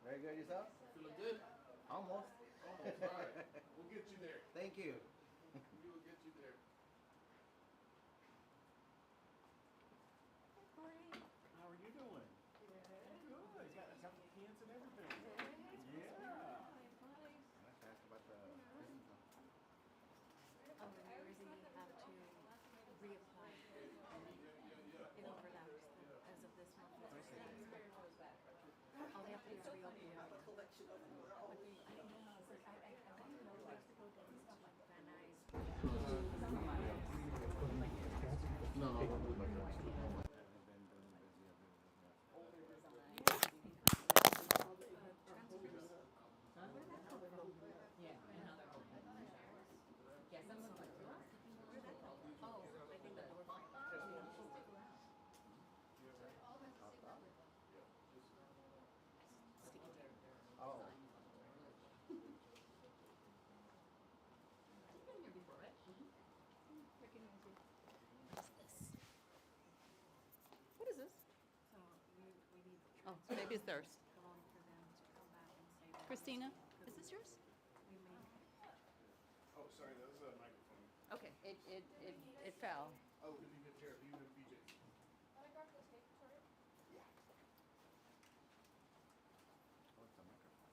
Very good, yourself? Feeling good? Almost. Almost. All right. We'll get you there. Thank you. We will get you there. How are you doing? Good. Got the cans and everything. Yeah. Let's ask about the. Oh, the New Jersey have to reapply in order that as of this month. All they have to do is reopen it. I don't know. It's like I want to know ways to go get stuff like Van Nuys. No. Oh. What is this? So we need. Oh, so maybe it's theirs. Go on for them to come back and say that. Christina, is this yours? We make. Oh, sorry. That was a microphone. Okay, it fell. Oh, if you get here, you and BJ. Oh, it's a microphone.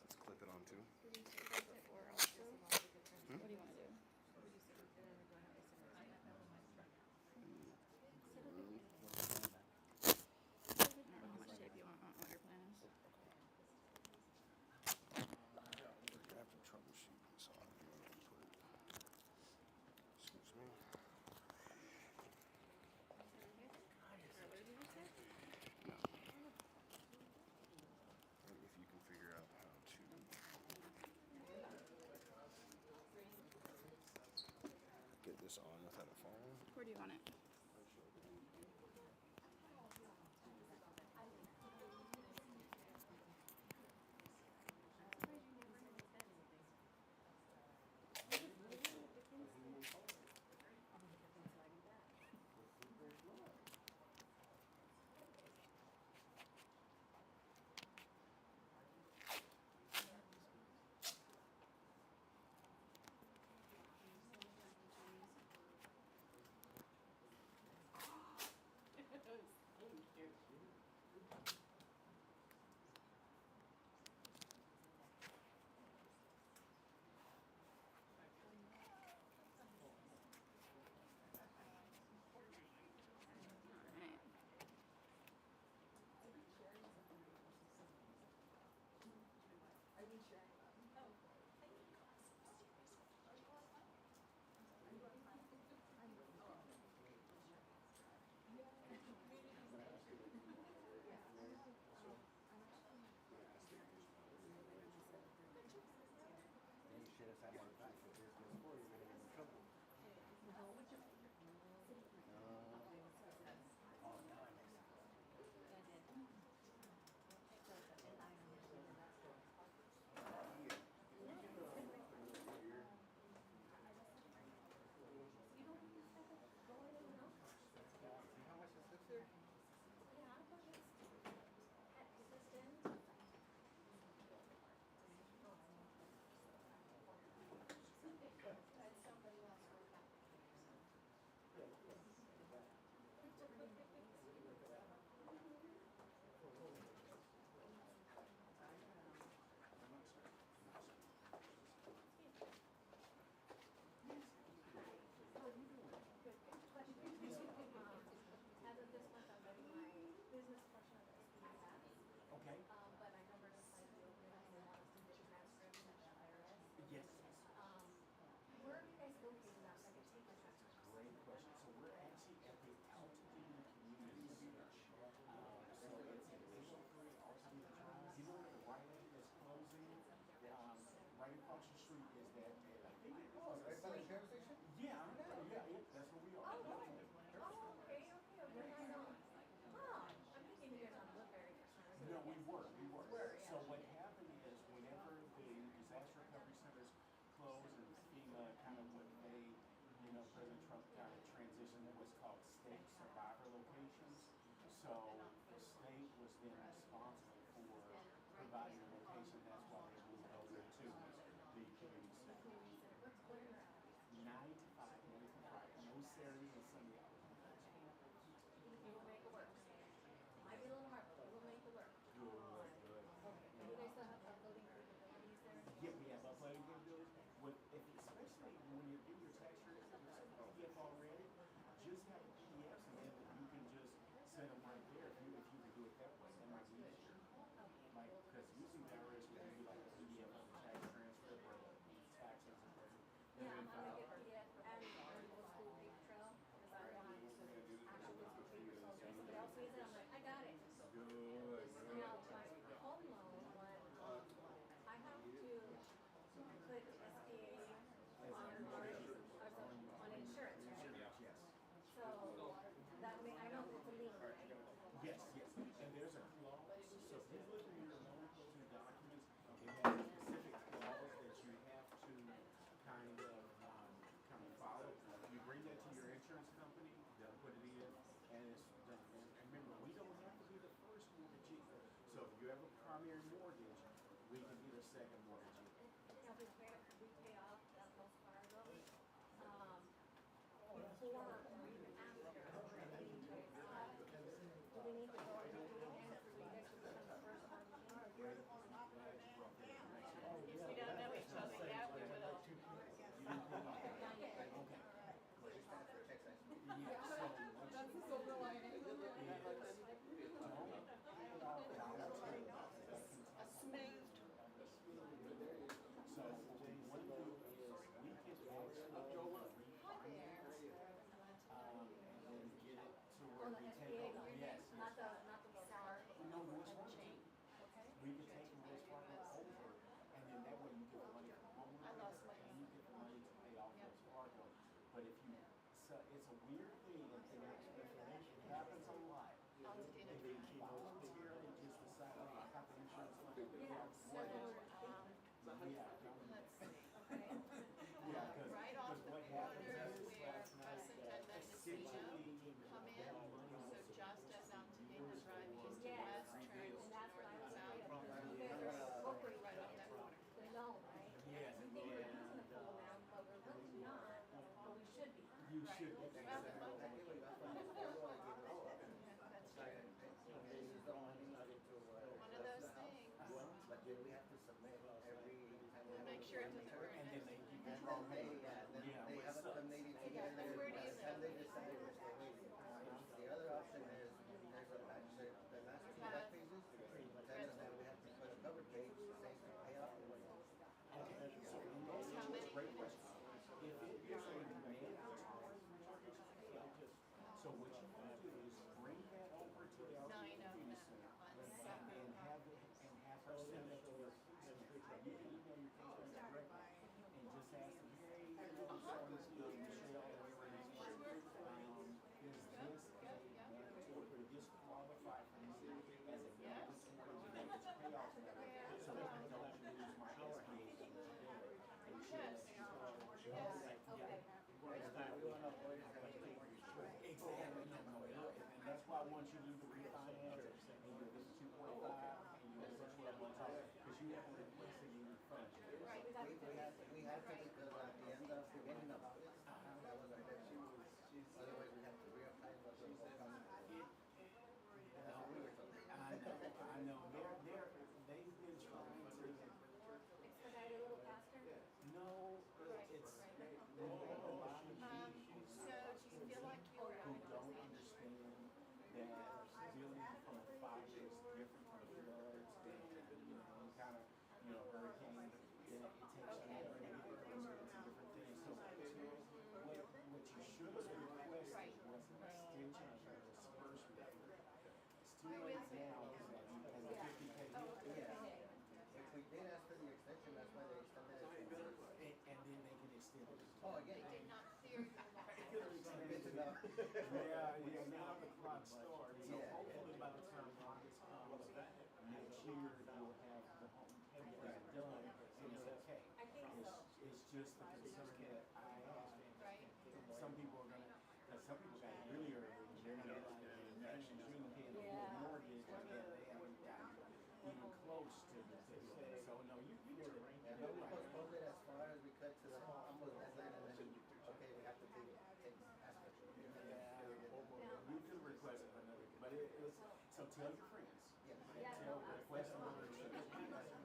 Let's clip it on too. What do you want to do? I don't know how much tape you want, what your plan is. We're gonna have to troubleshoot this on. Excuse me. No. If you can figure out how to. Get this on without a phone. Where do you want it? Alright. Then you should have said more time for this before you're gonna get in trouble. Oh, now I make sense. How much is this here? As of this month, I'm getting my business portion of the SBA. Okay. But I know we're going to find the open and they want us to do transcripts and the IRS. Yes. Where are you guys located now? So I can take my transcripts. Great question. So we're actually at the Altadena Community Church. So it's in Altadena Drive. You know where the White Lady is closing? Right across the street is that. I think it Oh, was. right by the sheriff station? Yeah, that's where we are. Oh, okay. I know. I'm thinking you guys on Woodbury for some reason. No, we were. President Trump kind of transitioned to what's called state survivor locations. So the state was then responsible for providing a location. That's why they moved over to the community center. 9 to 5, Monday to Friday, no Saturday and Sunday hours. We will make it work. Might be a little hard, but we'll make it work. Good, good. And you guys still have uploading capabilities there? Yeah, we have uploading capabilities. Especially when you're in your tax return, if there's a PDF already, just have a PDF and then you can just send them right there if you can do it that way. That might be easier. Like, because usually the IRS would do like a PDF of the tax transfer where the taxes and whatever. Yeah, I'm gonna get PDF and old school paper trail because I want actual paper. So if somebody else needs it, I'm like, I got it. Good. Now, my home loan one, I have to put SBA on insurance, right? Yes. So that may, I know it's a lien, right? Yes, yes. And there's a clause. So if you look at your loan closing documents, it has a specific clause that you have to kind of follow. You bring that to your insurance company, they'll put it in, and it's done. And remember, we don't have to be the first mortgage either. So if you have a primary mortgage, we can be the second mortgage either. Now, we pay off that most part of it. Before or even after, do we need to go into the end for you guys to become the first one? We don't know each other yet, we will. That's the silver lining. A smooth. So what we want to do is we can actually refinance and then get it to where we take over. Yes. Not the seller. No, Wells Fargo. We can take the Wells Fargo over, and then that way you get the money from homeowners, I lost my and you get the money to pay off Wells Fargo. But if you, so it's a weird thing, and it happens a lot. Altadena If you voluntarily just decide, oh, I got the insurance money. Yeah, so, Yeah. Let's see. Yeah, Right off the what corner happens is where last night, Crescent and Mendocino come in, so just as Altadena Drive east and yes, west turns and that's what I north was and afraid south. of. You guys are incorporating Right off that corner. the loan, right? Yes, We think we're using the full amount, but we're really not, but we should be. you should. Well, okay. That's true. One of those things. But then we have to submit every time. We'll make sure it doesn't burn And then next. they give you And trouble. then they have it when they need to get in there. Where do you And they live? decide if they're waiting. The other option is there's a batch, the last two back pages, tells them that we have to put a cover page saying to pay off the money. Okay, so in those How many? great question. If it is a mandatory so what you want to do is bring that over to the No, I know community that. center One and second. have her send it to your case manager. You can email your case manager directly and just ask them, hey, so Michelle, or whatever her name is, is this a mandatory, or this qualify for me as a mandatory mortgage payoff letter? So that I don't lose my SBA. Yes. Okay. Exactly, no, and that's why I want you to do the refinance, and you get the 2.5, and you get the 12 months off, because you have to replace it in your fund. Right. We have to because at the end of beginning of August, that was our deadline. Otherwise we have to reapply for the whole company. That's what we were told. I know, they've been trying to, Expedite a little faster? no, it's, we have a lot of people So do you feel like you were who don't understand that dealing from a fire is different from floods, and kind of, hurricane, then it takes longer to get it closer, it's a different thing. So what you should have requested was an extension of your disbursement. It's too late now, because you have a 50K hit. Yeah. If we did ask for the extension, that's why they extended it to And then they can extend it. Oh, again. They did not clear you. Good to know. Yeah, now the clock starts. So Yeah. hopefully by the time August comes, next year you'll have the home everything done, and it's okay. I think so. It's just the concern that I have. Right? Some So tell your friends. Yeah. Tell the question number two. It's mandatory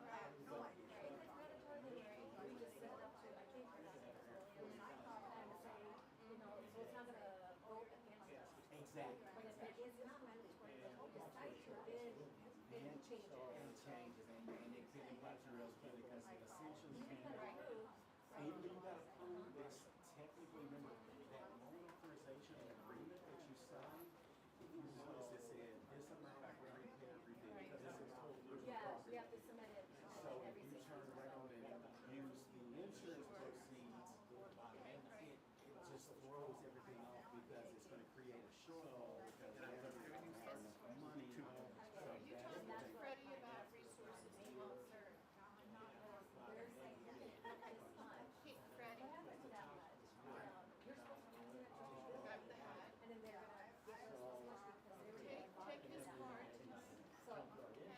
hearing, we just set it up to, I think for that facility, and say, you know, so it's not gonna vote against us. Exactly. But if it is not mandatory, they will decide to, then change it. And changes, and it could impact your real good because essentially, Even if it's approved, even though you gotta prove this, technically, remember, that loan authorization agreement that you signed, if you notice it said, this amount I can repay every day, because this is total personal yeah, property. we have to submit it So if every you 6 turn months. around and use the insurance proceeds, it just throws everything off because it's gonna create a shortfall because they're not gonna have enough money. So You talked to Freddy about resources to help serve. They're saying that this much. Hey, Freddy, What happens to that much? You're supposed to come in and do got the hat. and then they're gonna give us this much because they were Take involved in his that. card So, and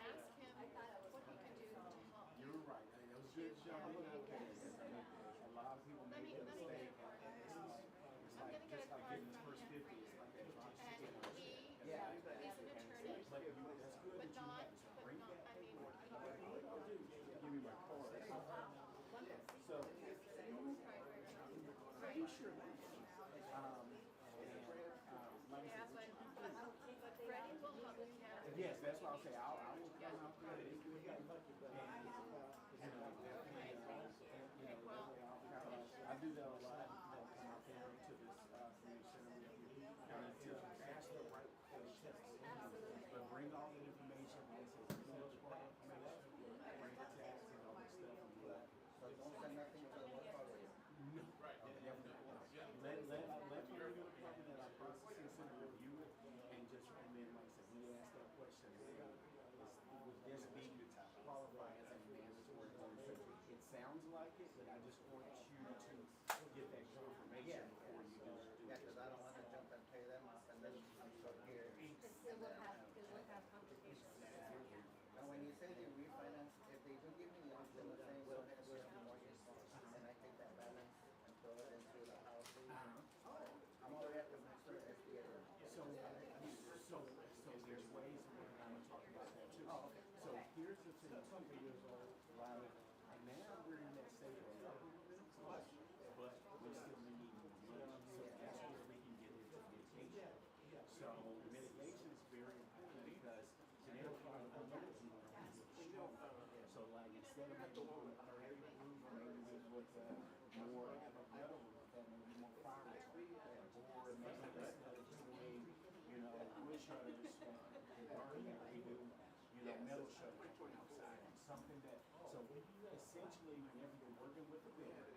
ask him I thought I was. what he can do to help. you're right, and it was good jumping out there. A lot of people Let make me that get mistake. a card. It's I'm like, gonna get just a like card getting his from first him. 50, it's like that drop And chicken. he's Yeah. an attorney, But you, that's good but that you not, have it. So bring that I mean, paperwork. I'll do, give me my card. So, right. sure, man. Like I Yeah, said, but Freddy will help you now. yes, that's what I'll say. I will come out there and do it. And, I do that a lot. They'll come out there to this community center with you and to ask the right questions. But bring all the information. It's a research part information. Bring the tax and all this stuff. So don't send nothing to the work already. No. Let the legal department that our processing center review it and just recommend, like I said, when you ask that question, would this be qualified as a mandatory loan? It sounds like it, but I just want you to get that confirmation before you do it. Yeah, because I don't want to jump and pay them off and then I'm stuck here. It will have complications. And when you say they refinance, if they do give me loans, then the same will have the mortgage, and I take that balance and throw it into the house. I'm already at the master SBA. So there's ways in which I'm gonna talk about that too. Oh, okay. So here's the thing, 2 years old, right? Now we're in that state of supplement, but we still need more money. So that's where we can get into mitigation. So mitigation is very important because today we're going to so like instead of maybe doing a 30 roof, maybe we would more have a metal roof that may be more fire retardant, or maybe instead of doing, you know, wood shutters and burning, we do, you know, metal shutters on outside. Something that, so essentially whenever you're working with the builder,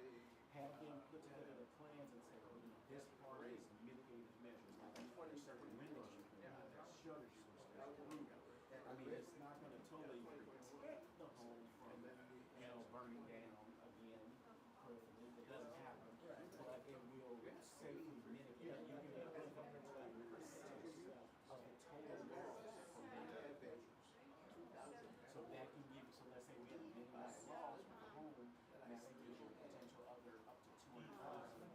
have them put together the plans and say, oh, you know, this part is mitigated measures, like there's certain windows you can have, there's shutters you can roof. I mean, it's not gonna totally protect the home from, you know, burning down again, hopefully, it doesn't happen, but it will safely mitigate, you can get up to 30% of the total loss from window measures. So that can give you, so let's say we have a million loss with the home, now that gives you a potential other up to 200,000.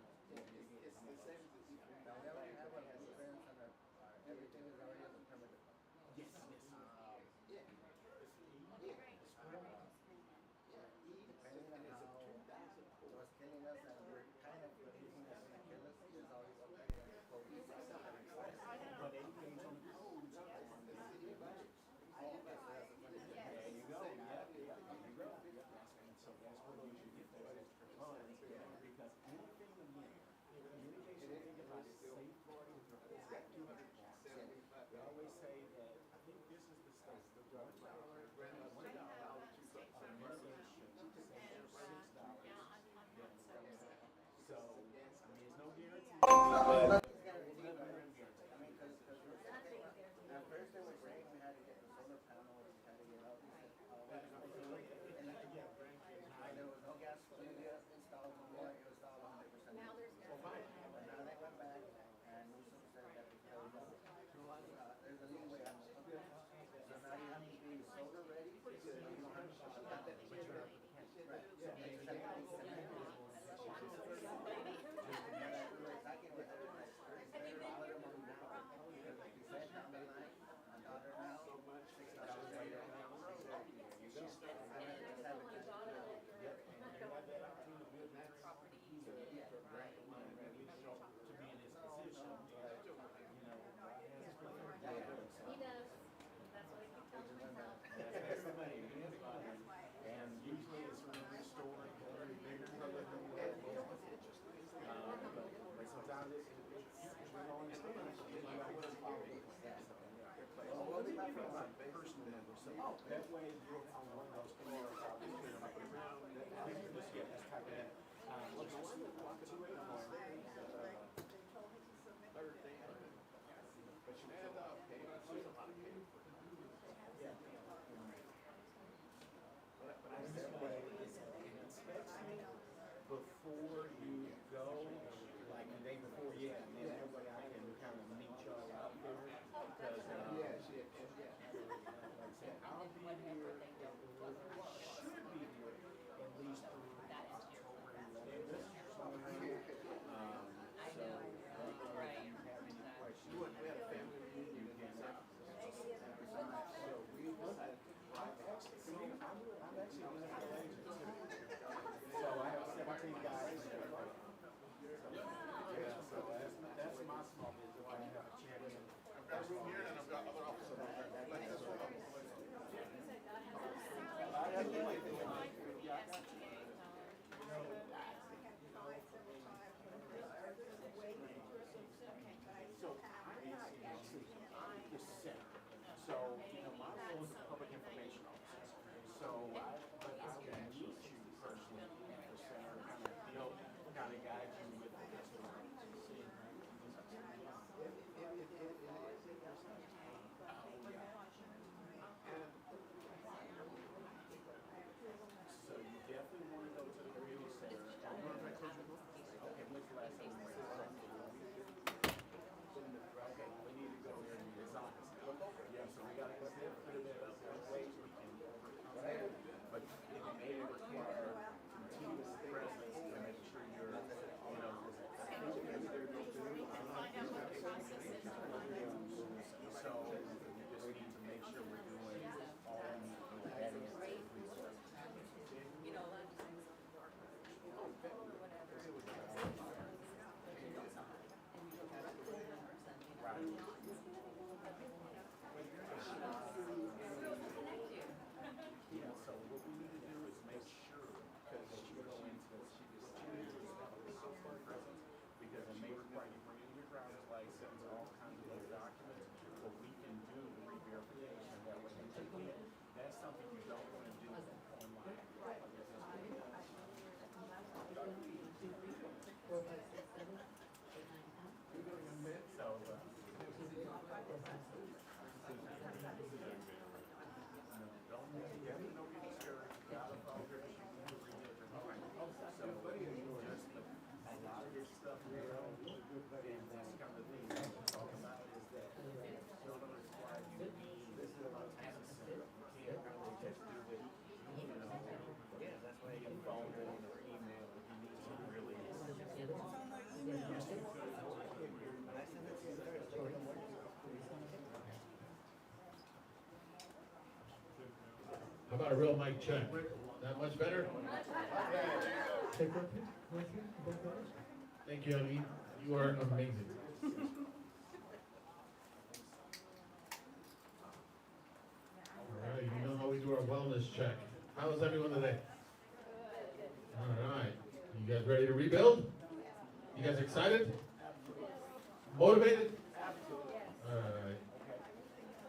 Now we already have our blueprints and everything is already in the permit department. Yes, yes. Depending on how what's killing us and we're kind of believing that's gonna kill us, is always up there in the code. But they change on the codes on the city budget. There you go, yeah, there you go. And so that's where you should get those extra funds, because anything again, mitigation, think about it, safeguarding your property. We always say that, I think this is the state, $1 mitigation saves $6. So, I mean, it's no guarantee. Nothing's guaranteed, but I mean, because at first it was rain, we had to get the solar panels, we had to get all these, and there was no gas installed no more, it was all 100%. Now there's. But now they went back and Newsom said that because there's a leeway on the so now you have to be solar ready, so you don't have to shut down. Right, so they just have to be connected. Exactly what they're around it, and you don't understand it, then you always follow the steps of their place. Well, we might put my personal number, so. That way, you're on one of those cars, I'll just put it on the ground, you can just, yeah, just type it in. What's your one, 128? Thursday. But you fill out, okay, yeah. But I said, way, before you go, like the day before, yeah, and then that way I can kind of meet y'all out there, because, Yes. like I said, I'll be here, should be here at least through October 11th. So, if you have any questions, We had a family reunion in December. so we will, I'm actually in LA too. So I have 17 guys. Yeah, so that's my small business. I have a champion. I've got a room here and I've got other offices. So I actually the center. So, you know, my role is a public information officer. So but I will meet you personally at the center, kind of guide you with the So you definitely want to go to the community center. Okay, when's the last time you were there? Okay, we need to go there and resign. Yeah, so we gotta go there, put it up, wait, we can overcome it. But it may require continuous presence to make sure you're, you know, so we just need to make sure we're doing all the adding resources. Yeah, so what we need to do is make sure, because you go into this, because it may require you bring in your driver's license, all kinds of other documents, but we can do re-verification that way. That's something you don't want to do online. How about a real mic check? That much better? Thank you, Ellie. You are amazing. All right, you know how we do our wellness check. How is everyone today? All right. You guys ready to rebuild? You guys excited? Motivated? All right.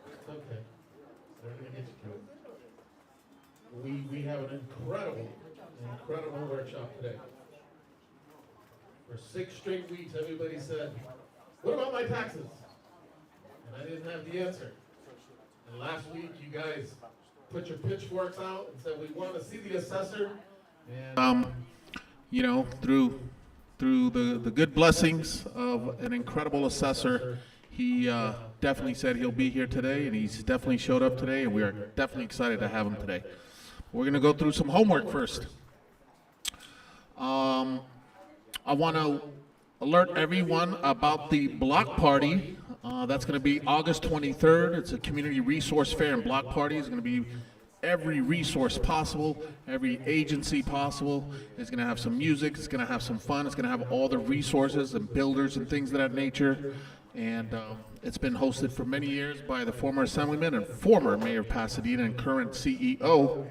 It's okay. We're going to get you to it. We have an incredible workshop today. For 6 straight weeks, everybody said, what about my taxes? And I didn't have the answer. And last week, you guys put your pitchforks out and said, we want to see the assessor. And, you know, through the good blessings of an incredible assessor, he definitely said he'll be here today, and he's definitely showed up today, and we are definitely excited to have him today. We're going to go through some homework first. I want to alert everyone about the block party. That's going to be August 23rd. It's a community resource fair and block party. It's going to be every resource possible, every agency possible. It's going to have some music. It's going to have some fun. It's going to have all the resources and builders and things of that nature. And it's been hosted for many years by the former Assemblyman and former Mayor of Pasadena and current CEO,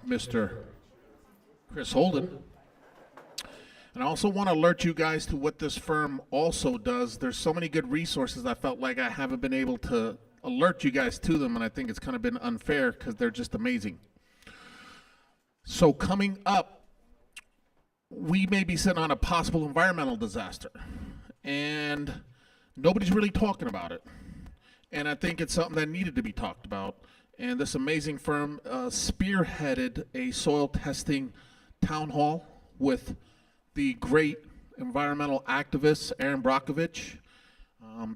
Mr. Chris Holden. And I also want to alert you guys to what this firm also does. There's so many good resources. I felt like I haven't been able to alert you guys to them, and I think it's kind of been unfair because they're just amazing. So coming up, we may be sitting on a possible environmental disaster, and nobody's really talking about it. And I think it's something that needed to be talked about. And this amazing firm spearheaded a soil testing town hall with the great environmental activist Aaron Brockovich.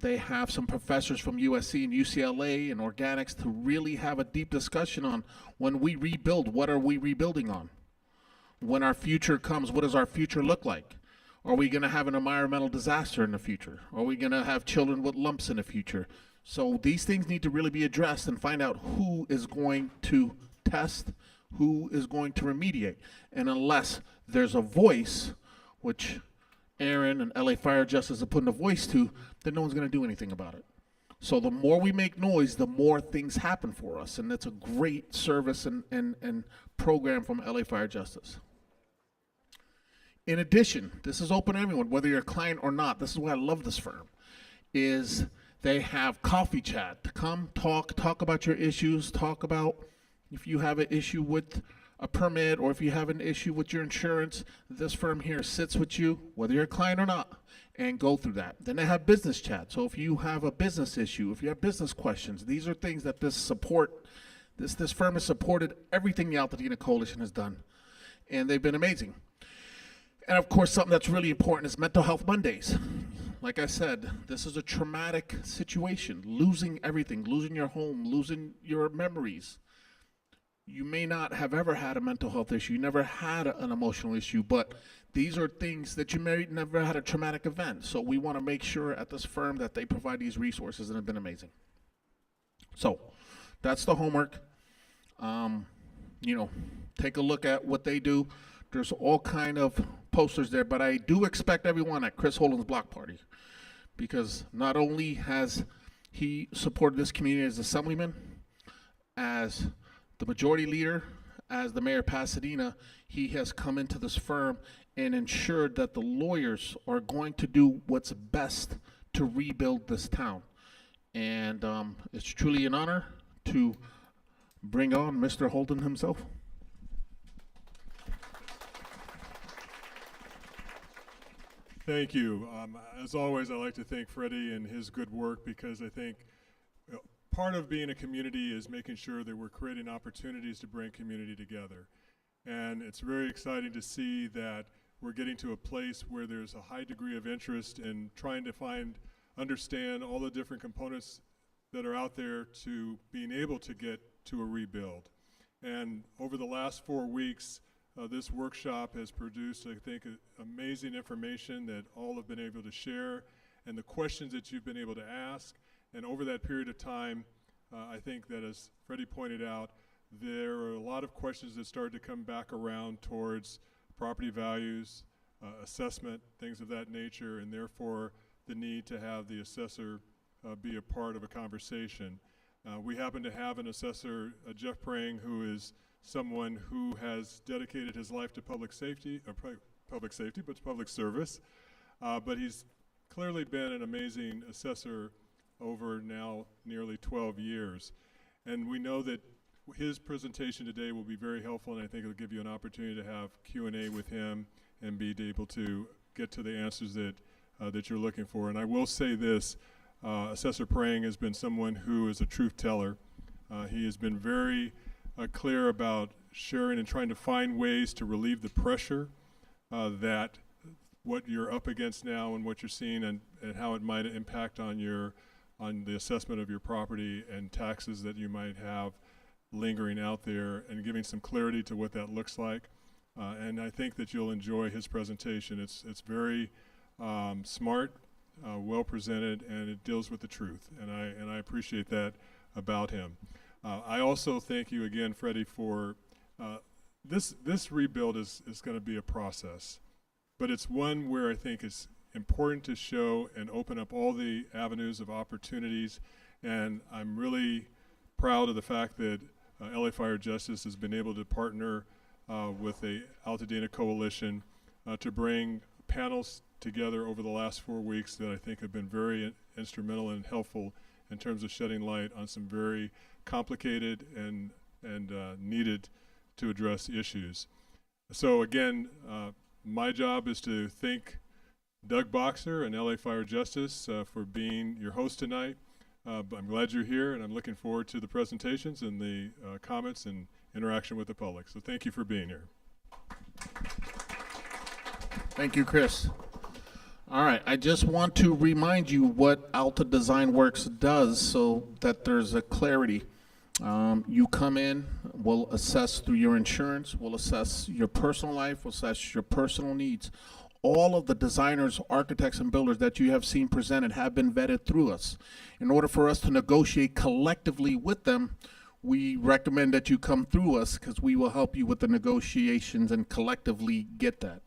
They have some professors from USC and UCLA and organics to really have a deep discussion on when we rebuild, what are we rebuilding on? When our future comes, what does our future look like? Are we going to have an environmental disaster in the future? Are we going to have children with lumps in the future? So these things need to really be addressed and find out who is going to test, who is going to remediate. And unless there's a voice, which Aaron and LA Fire Justice are putting a voice to, then no one's going to do anything about it. So the more we make noise, the more things happen for us. And that's a great service and program from LA Fire Justice. In addition, this is open to everyone, whether you're a client or not. This is why I love this firm, is they have coffee chat to come talk about your issues, talk about if you have an issue with a permit or if you have an issue with your insurance. This firm here sits with you, whether you're a client or not, and go through that. Then they have business chat. So if you have a business issue, if you have business questions, these are things that this firm has supported everything the Altadena Coalition has done. And they've been amazing. And of course, something that's really important is Mental Health Mondays. Like I said, this is a traumatic situation, losing everything, losing your home, losing your memories. You may not have ever had a mental health issue, you never had an emotional issue, but these are things that you may never had a traumatic event. So we want to make sure at this firm that they provide these resources, and have been amazing. So that's the homework. Take a look at what they do. There's all kind of posters there, but I do expect everyone at Chris Holden's block party, because not only has he supported this community as assemblyman, as the majority leader, as the mayor of Pasadena, he has come into this firm and ensured that the lawyers are going to do what's best to rebuild this town. And it's truly an honor to bring on Mr. Holden himself. Thank you. As always, I like to thank Freddy and his good work, because I think part of being a community is making sure that we're creating opportunities to bring community together. And it's very exciting to see that we're getting to a place where there's a high degree of interest in trying to understand all the different components that are out there to being able to get to a rebuild. And over the last 4 weeks, this workshop has produced, I think, amazing information that all have been able to share, and the questions that you've been able to ask. And over that period of time, I think that, as Freddy pointed out, there are a lot of questions that started to come back around towards property values, assessment, things of that nature, and therefore the need to have the assessor be a part of a conversation. We happen to have an assessor, Jeff Prang, who is someone who has dedicated his life to public safety, but public service. But he's clearly been an amazing assessor over now nearly 12 years. And we know that his presentation today will be very helpful, and I think it'll give you an opportunity to have Q&A with him and be able to get to the answers that you're looking for. And I will say this, Assessor Prang has been someone who is a truth teller. He has been very clear about sharing and trying to find ways to relieve the pressure that what you're up against now and what you're seeing, and how it might impact on the assessment of your property and taxes that you might have lingering out there, and giving some clarity to what that looks like. And I think that you'll enjoy his presentation. It's very smart, well presented, and it deals with the truth, and I appreciate that about him. I also thank you again, Freddy, for this rebuild is going to be a process, but it's one where I think it's important to show and open up all the avenues of opportunities. And I'm really proud of the fact that LA Fire Justice has been able to partner with the Altadena Coalition to bring panels together over the last 4 weeks that I think have been very instrumental and helpful in terms of shedding light on some very complicated and needed to address issues. So again, my job is to thank Doug Boxer and LA Fire Justice for being your host tonight. I'm glad you're here, and I'm looking forward to the presentations and the comments and interaction with the public. So thank you for being here. Thank you, Chris. All right, I just want to remind you what Alta Design Works does so that there's a clarity. You come in, we'll assess through your insurance, we'll assess your personal life, we'll assess your personal needs. All of the designers, architects, and builders that you have seen presented have been vetted through us. In order for us to negotiate collectively with them, we recommend that you come through us because we will help you with the negotiations and collectively get that.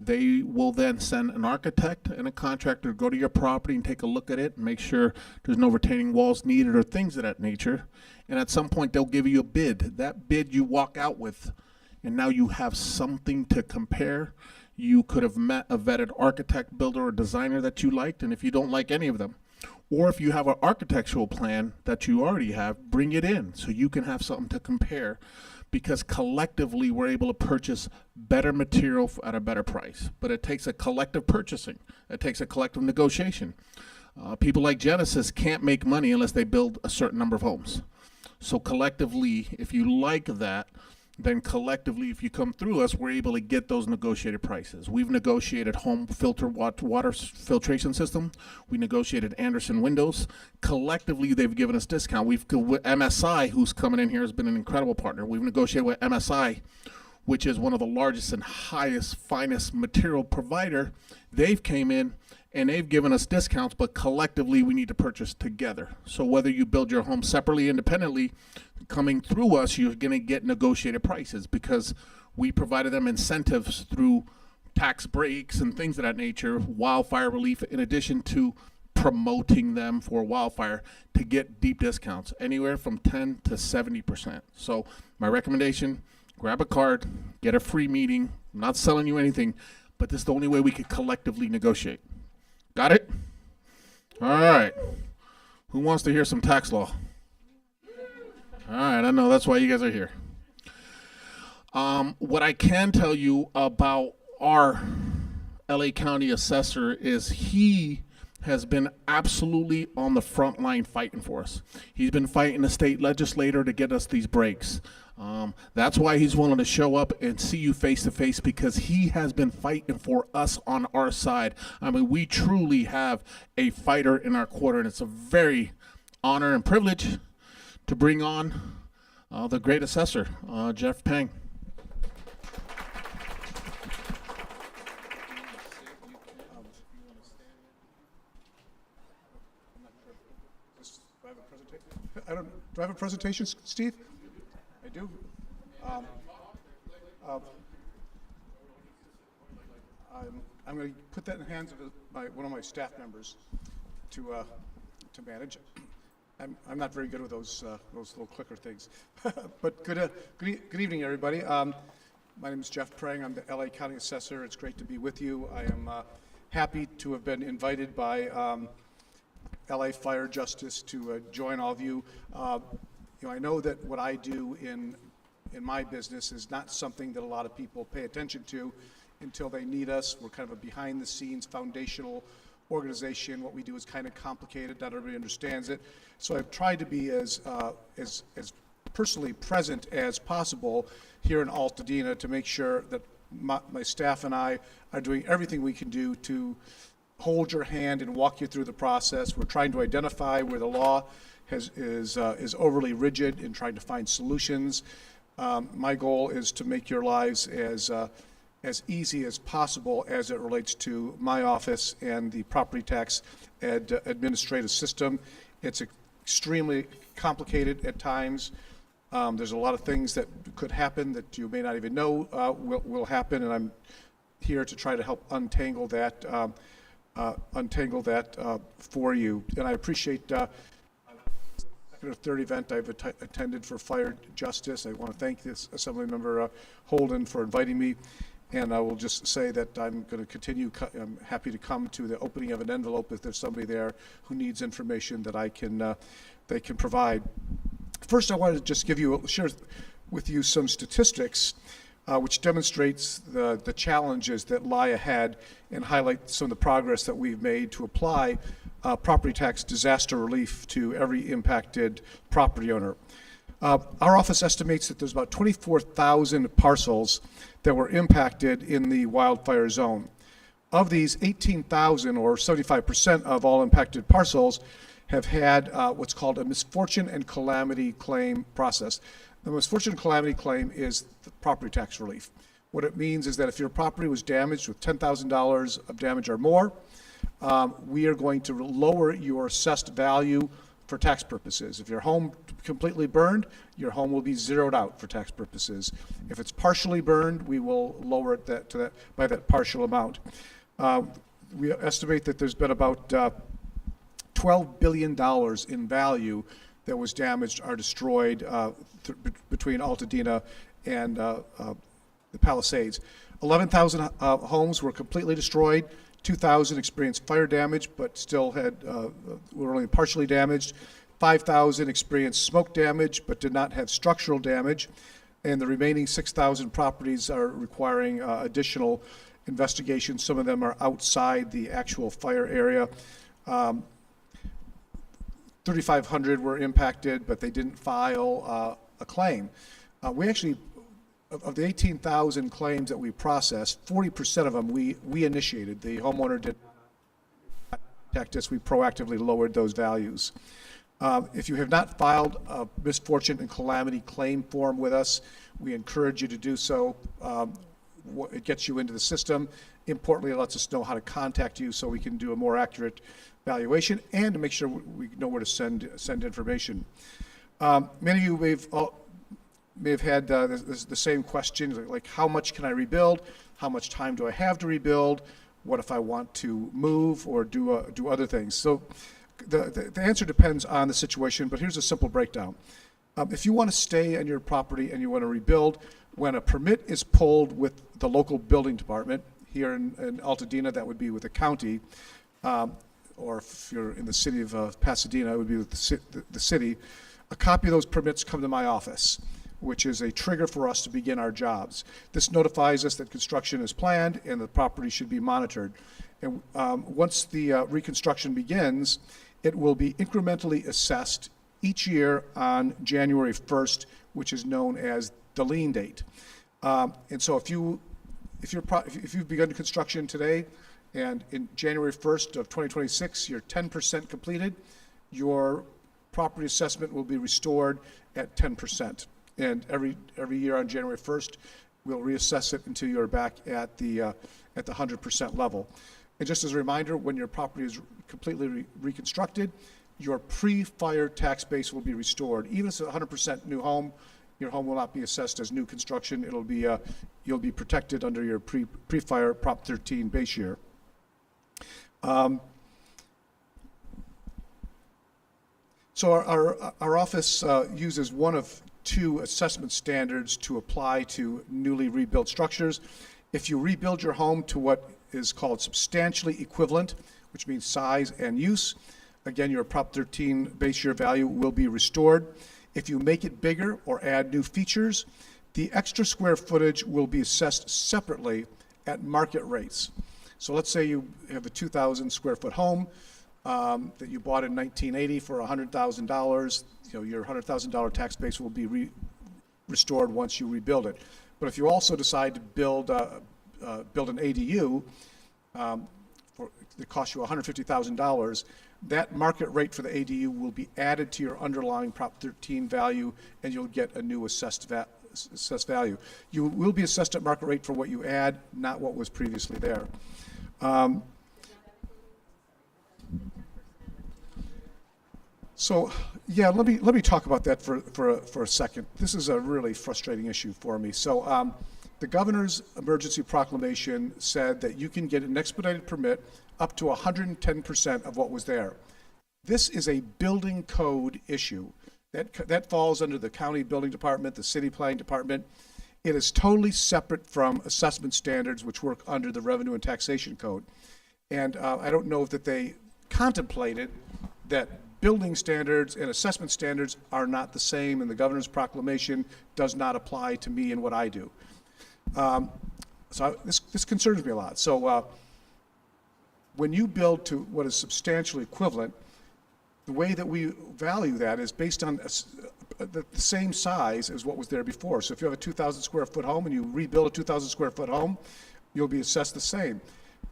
They will then send an architect and a contractor to go to your property and take a look at it and make sure there's no retaining walls needed or things of that nature. And at some point, they'll give you a bid. That bid you walk out with, and now you have something to compare. You could have met a vetted architect, builder, or designer that you liked, and if you don't like any of them, or if you have an architectural plan that you already have, bring it in so you can have something to compare, because collectively we're able to purchase better material at a better price. But it takes a collective purchasing. It takes a collective negotiation. People like Genesis can't make money unless they build a certain number of homes. So collectively, if you like that, then collectively, if you come through us, we're able to get those negotiated prices. We've negotiated home filter water filtration system. We negotiated Anderson windows. Collectively, they've given us discount. With MSI, who's coming in here, has been an incredible partner. We've negotiated with MSI, which is one of the largest and highest, finest material provider. They've came in and they've given us discounts, but collectively we need to purchase together. So whether you build your home separately, independently, coming through us, you're going to get negotiated prices because we provided them incentives through tax breaks and things of that nature, wildfire relief, in addition to promoting them for wildfire to get deep discounts, anywhere from 10 to 70%. So my recommendation, grab a card, get a free meeting. I'm not selling you anything, but this is the only way we could collectively negotiate. Got it? All right. Who wants to hear some tax law? All right, I know that's why you guys are here. What I can tell you about our LA County Assessor is he has been absolutely on the front line fighting for us. He's been fighting the state legislator to get us these breaks. That's why he's willing to show up and see you face to face, because he has been fighting for us on our side. I mean, we truly have a fighter in our corner, and it's a very honor and privilege to bring on the great assessor, Jeff Prang. Do I have a presentation, Steve? I do. I'm going to put that in the hands of one of my staff members to manage. I'm not very good with those little clicker things. But good evening, everybody. My name is Jeff Prang. I'm the LA County Assessor. It's great to be with you. I am happy to have been invited by LA Fire Justice to join all of you. I know that what I do in my business is not something that a lot of people pay attention to until they need us. We're kind of a behind-the-scenes foundational organization. What we do is kind of complicated. Not everybody understands it. So I've tried to be as personally present as possible here in Altadena to make sure that my staff and I are doing everything we can do to hold your hand and walk you through the process. We're trying to identify where the law is overly rigid and trying to find solutions. My goal is to make your lives as easy as possible as it relates to my office and the property tax administrative system. It's extremely complicated at times. There's a lot of things that could happen that you may not even know will happen, and I'm here to try to help untangle that for you. And I appreciate the third event I've attended for Fire Justice. I want to thank this Assemblymember Holden for inviting me. And I will just say that I'm going to continue, I'm happy to come to the opening of an envelope if there's somebody there who needs information that they can provide. First, I wanted to just share with you some statistics which demonstrates the challenges that lie ahead and highlight some of the progress that we've made to apply property tax disaster relief to every impacted property owner. Our office estimates that there's about 24,000 parcels that were impacted in the wildfire zone. Of these, 18,000, or 75% of all impacted parcels, have had what's called a misfortune and calamity claim process. The misfortune and calamity claim is the property tax relief. What it means is that if your property was damaged with $10,000 of damage or more, we are going to lower your assessed value for tax purposes. If your home completely burned, your home will be zeroed out for tax purposes. If it's partially burned, we will lower it by that partial amount. We estimate that there's been about $12 billion in value that was damaged or destroyed between Altadena and the Palisades. 11,000 homes were completely destroyed. 2,000 experienced fire damage, but still were only partially damaged. 5,000 experienced smoke damage, but did not have structural damage. And the remaining 6,000 properties are requiring additional investigation. Some of them are outside the actual fire area. 3,500 were impacted, but they didn't file a claim. We actually, of the 18,000 claims that we processed, 40% of them we initiated. The homeowner did not contact us. We proactively lowered those values. If you have not filed a misfortune and calamity claim form with us, we encourage you to do so. It gets you into the system. Importantly, it lets us know how to contact you so we can do a more accurate valuation and to make sure we know where to send information. Many of you may have had the same questions, like how much can I rebuild? How much time do I have to rebuild? What if I want to move or do other things? So the answer depends on the situation, but here's a simple breakdown. If you want to stay on your property and you want to rebuild, when a permit is pulled with the local building department, here in Altadena, that would be with the county, or if you're in the city of Pasadena, it would be with the city. A copy of those permits come to my office, which is a trigger for us to begin our jobs. This notifies us that construction is planned and the property should be monitored. And once the reconstruction begins, it will be incrementally assessed each year on January 1st, which is known as the lien date. And so if you've begun construction today, and in January 1st of 2026, you're 10% completed, your property assessment will be restored at 10%. And every year on January 1st, we'll reassess it until you're back at the 100% level. And just as a reminder, when your property is completely reconstructed, your pre-fire tax base will be restored. Even if it's a 100% new home, your home will not be assessed as new construction. It'll be you'll be protected under your pre-fire Prop 13 base year. So our office uses one of two assessment standards to apply to newly rebuilt structures. If you rebuild your home to what is called substantially equivalent, which means size and use, again, your Prop 13 base year value will be restored. If you make it bigger or add new features, the extra square footage will be assessed separately at market rates. So let's say you have a 2,000 square foot home that you bought in 1980 for $100,000. Your $100,000 tax base will be restored once you rebuild it. But if you also decide to build an ADU that costs you $150,000, that market rate for the ADU will be added to your underlying Prop 13 value, and you'll get a new assessed value. You will be assessed at market rate for what you add, not what was previously there. So yeah, let me talk about that for a second. This is a really frustrating issue for me. So the governor's emergency proclamation said that you can get an expedited permit up to 110% of what was there. This is a building code issue. That falls under the county building department, the city planning department, It is totally separate from assessment standards, which work under the Revenue and Taxation Code. And I don't know that they contemplated that building standards and assessment standards are not the same, and the governor's proclamation does not apply to me and what I do. This concerns me a lot. So when you build to what is substantially equivalent, the way that we value that is based on the same size as what was there before. So if you have a 2,000 square foot home and you rebuild a 2,000 square foot home, you'll be assessed the same.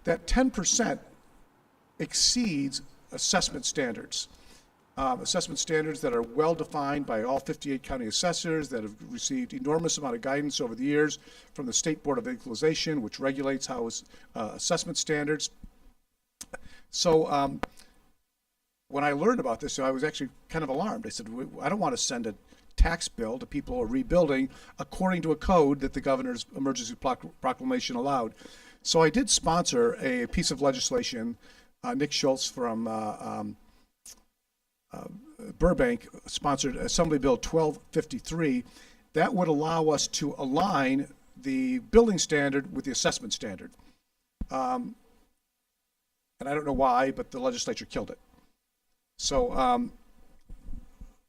That 10% exceeds assessment standards. Assessment standards that are well defined by all 58 county assessors, that have received enormous amount of guidance over the years from the State Board of Equalization, which regulates how assessment standards. So when I learned about this, I was actually kind of alarmed. I said, I don't want to send a tax bill to people who are rebuilding according to a code that the governor's emergency proclamation allowed. So I did sponsor a piece of legislation. Nick Schultz from Burbank sponsored Assembly Bill 1253 that would allow us to align the building standard with the assessment standard. And I don't know why, but the legislature killed it. So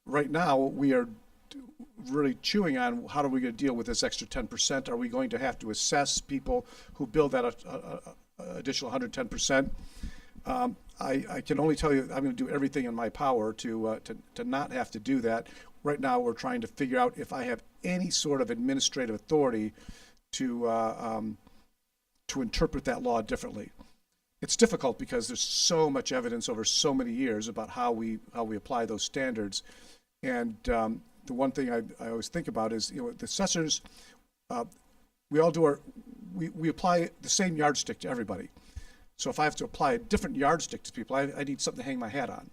right now we are really chewing on how are we going to deal with this extra 10%? Are we going to have to assess people who build that additional 110%? I can only tell you I'm going to do everything in my power to not have to do that. Right now we're trying to figure out if I have any sort of administrative authority to interpret that law differently. It's difficult because there's so much evidence over so many years about how we apply those standards. And the one thing I always think about is, the assessors, we all do we apply the same yardstick to everybody. So if I have to apply a different yardstick to people, I need something to hang my hat on.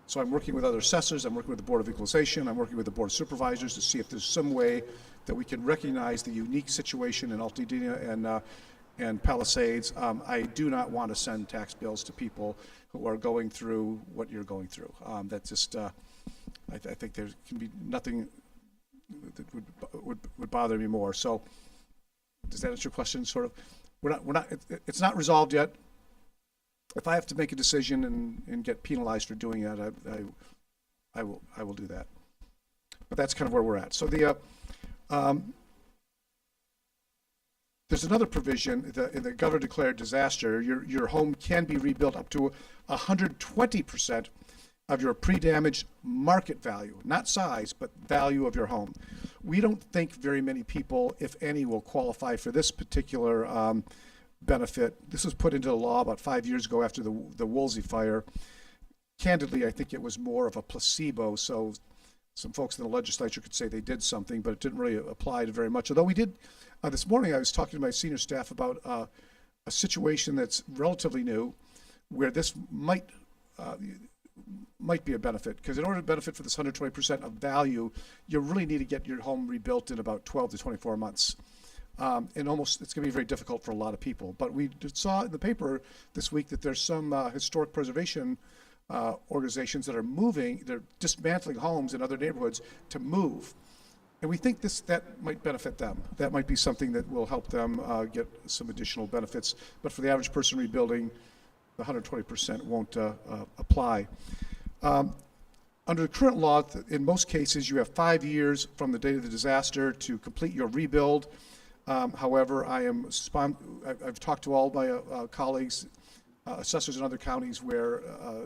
So I'm working with other assessors, I'm working with the Board of Equalization, I'm working with the Board of Supervisors to see if there's some way that we can recognize the unique situation in Altadena and Palisades. I do not want to send tax bills to people who are going through what you're going through. That's just, I think there can be nothing that would bother me more. So does that answer your question, sort of? It's not resolved yet. If I have to make a decision and get penalized for doing that, I will do that. But that's kind of where we're at. So there's another provision in the governor declared disaster. Your home can be rebuilt up to 120% of your pre-damage market value, not size, but value of your home. We don't think very many people, if any, will qualify for this particular benefit. This was put into the law about 5 years ago after the Woolsey fire. Candidly, I think it was more of a placebo, so some folks in the legislature could say they did something, but it didn't really apply to very much. Although we did, this morning I was talking to my senior staff about a situation that's relatively new, where this might be a benefit, because in order to benefit for this 120% of value, you really need to get your home rebuilt in about 12 to 24 months. And it's going to be very difficult for a lot of people. But we saw in the paper this week that there's some historic preservation organizations that are they're dismantling homes in other neighborhoods to move. And we think that might benefit them. That might be something that will help them get some additional benefits. But for the average person rebuilding, the 120% won't apply. Under the current law, in most cases, you have 5 years from the date of the disaster to complete your rebuild. However, I've talked to all my colleagues, assessors in other counties where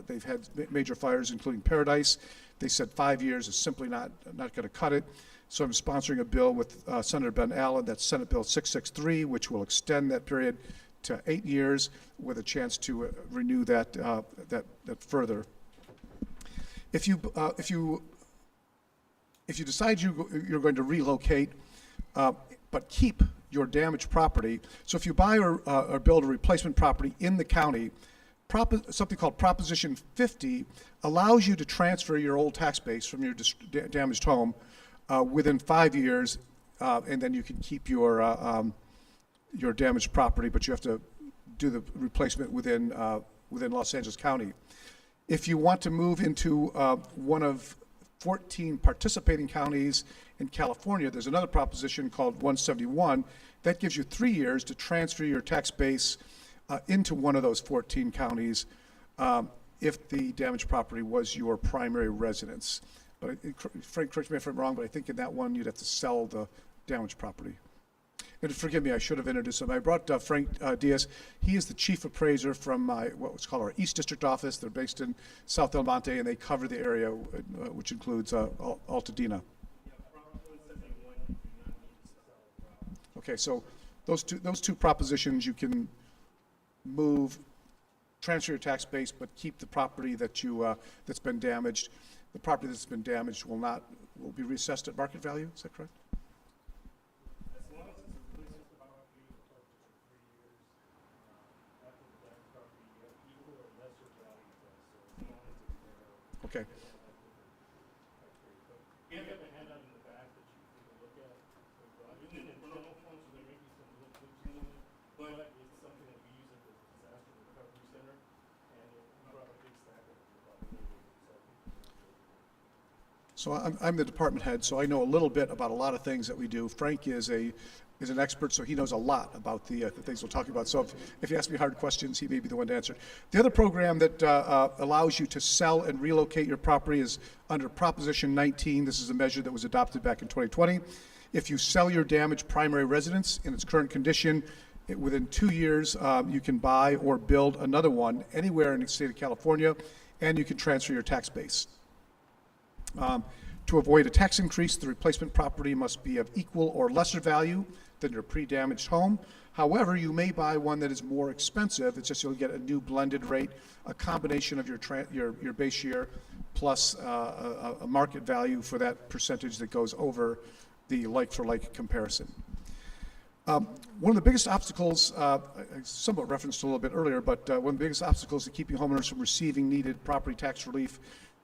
they've had major fires, including Paradise. They said 5 years is simply not going to cut it. So I'm sponsoring a bill with Senator Ben Allen, that's Senate Bill 663, which will extend that period to 8 years with a chance to renew that further. If you decide you're going to relocate, but keep your damaged property. So if you buy or build a replacement property in the county, something called Proposition 50 allows you to transfer your old tax base from your damaged home within 5 years, and then you can keep your damaged property, but you have to do the replacement within Los Angeles County. If you want to move into one of 14 participating counties in California, there's another proposition called 171 that gives you 3 years to transfer your tax base into one of those 14 counties if the damaged property was your primary residence. But Frank, correct me if I'm wrong, but I think in that one you'd have to sell the damaged property. And forgive me, I should have introduced him. I brought Frank Diaz. He is the chief appraiser from what was called our East District office. They're based in South El Monte, and they cover the area, which includes Altadena. Okay, so those two propositions, you can move, transfer your tax base, but keep the property that you that's been damaged. The property that's been damaged will be reassessed at market value. Is that correct? Okay. We have a handout in the back that you can look at. In the internal funds, there may be some little tweaks in them, but it's something that we use at the Disaster Recovery Center, and we brought a big stack of it. So I'm the department head, so I know a little bit about a lot of things that we do. Frank is an expert, so he knows a lot about the things we're talking about. So if you ask me hard questions, he may be the one to answer. The other program that allows you to sell and relocate your property is under Proposition 19. This is a measure that was adopted back in 2020. If you sell your damaged primary residence in its current condition, within 2 years, you can buy or build another one anywhere in the state of California, and you can transfer your tax base. To avoid a tax increase, the replacement property must be of equal or lesser value than your pre-damaged home. However, you may buy one that is more expensive. It's just you'll get a new blended rate, a combination of your base year plus a market value for that percentage that goes over the like-for-like comparison. One of the biggest obstacles, I somewhat referenced a little bit earlier, but one of the biggest obstacles to keeping homeowners from receiving needed property tax relief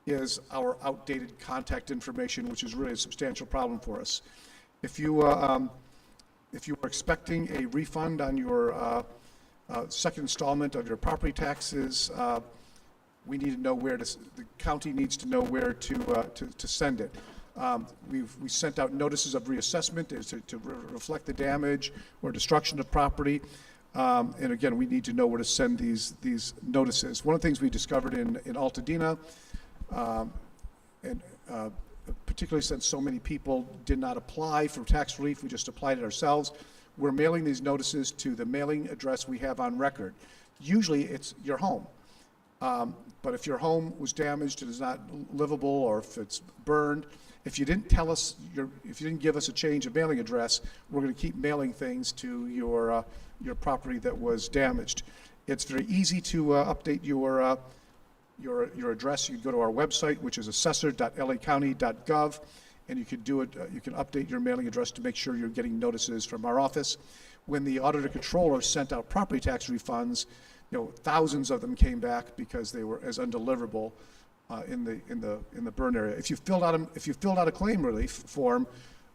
is our outdated contact information, which is really a substantial problem for us. If you are expecting a refund on your second installment of your property taxes, we need to know where the county needs to know where to send it. We sent out notices of reassessment to reflect the damage or destruction of property. And again, we need to know where to send these notices. One of the things we discovered in Altadena, and particularly since so many people did not apply for tax relief, we just applied it ourselves. We're mailing these notices to the mailing address we have on record. Usually it's your home. But if your home was damaged and is not livable, or if it's burned, if you didn't tell us, if you didn't give us a change of mailing address, we're going to keep mailing things to your property that was damaged. It's very easy to update your address. You can go to our website, which is assessor.lacounty.gov, and you can do it. You can update your mailing address to make sure you're getting notices from our office. When the auditor controller sent out property tax refunds, thousands of them came back because they were as undeliverable in the burn area. If you filled out a claim relief form,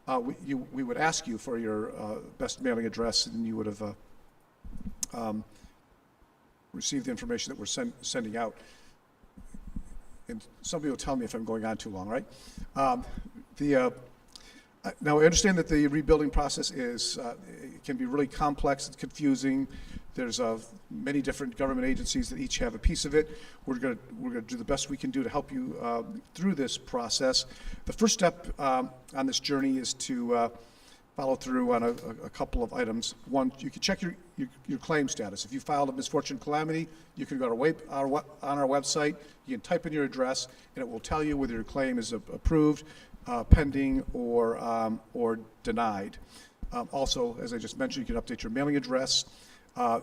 we would ask you for your best mailing address, and you would have received the information that we're sending out. And somebody will tell me if I'm going on too long, right? Now, I understand that the rebuilding process it can be really complex and confusing. There's many different government agencies that each have a piece of it. We're going to do the best we can do to help you through this process. The first step on this journey is to follow through on a couple of items. One, you can check your claim status. If you filed a misfortune calamity, you can go to on our website. You can type in your address, and it will tell you whether your claim is approved, pending, or denied. Also, as I just mentioned, you can update your mailing address.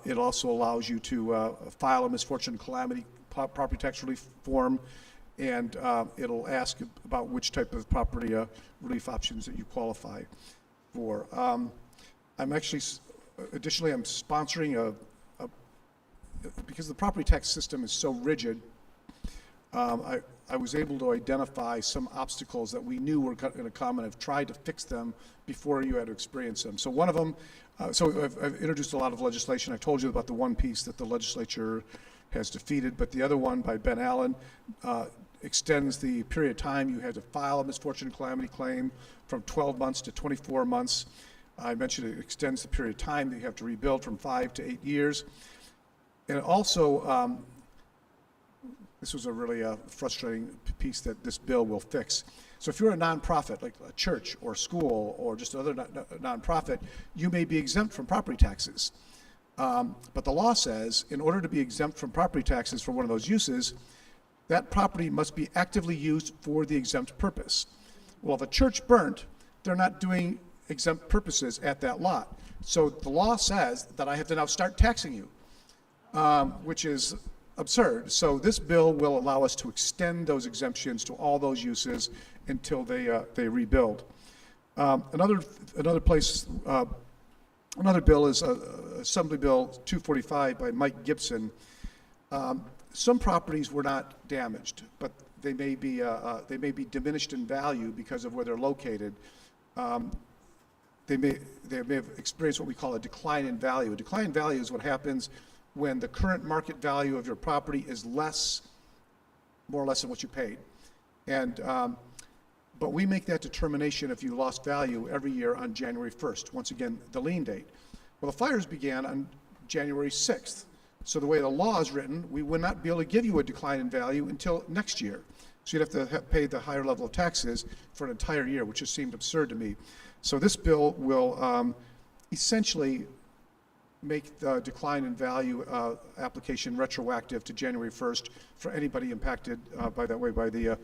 It also allows you to file a misfortune calamity property tax relief form, and it'll ask about which type of property relief options that you qualify for. Additionally, I'm sponsoring because the property tax system is so rigid, I was able to identify some obstacles that we knew were going to come, and I've tried to fix them before you had to experience them. So one of them, so I've introduced a lot of legislation. I told you about the one piece that the legislature has defeated, but the other one by Ben Allen extends the period of time you had to file a misfortune and calamity claim from 12 months to 24 months. I mentioned it extends the period of time that you have to rebuild from 5 to 8 years. And also, this was a really frustrating piece that this bill will fix. So if you're a nonprofit, like a church or school or just another nonprofit, you may be exempt from property taxes. But the law says in order to be exempt from property taxes for one of those uses, that property must be actively used for the exempt purpose. Well, if a church burnt, they're not doing exempt purposes at that lot. So the law says that I have to now start taxing you, which is absurd. So this bill will allow us to extend those exemptions to all those uses until they rebuild. Another bill is Assembly Bill 245 by Mike Gibson. Some properties were not damaged, but they may be diminished in value because of where they're located. They may have experienced what we call a decline in value. A decline in value is what happens when the current market value of your property is less, more or less than what you paid. And, but we make that determination if you lost value every year on January 1st, once again, the lien date. Well, the fires began on January 6th. So the way the law is written, we would not be able to give you a decline in value until next year. So you'd have to pay the higher level of taxes for an entire year, which just seemed absurd to me. So this bill will essentially make the decline in value application retroactive to January 1st for anybody impacted by the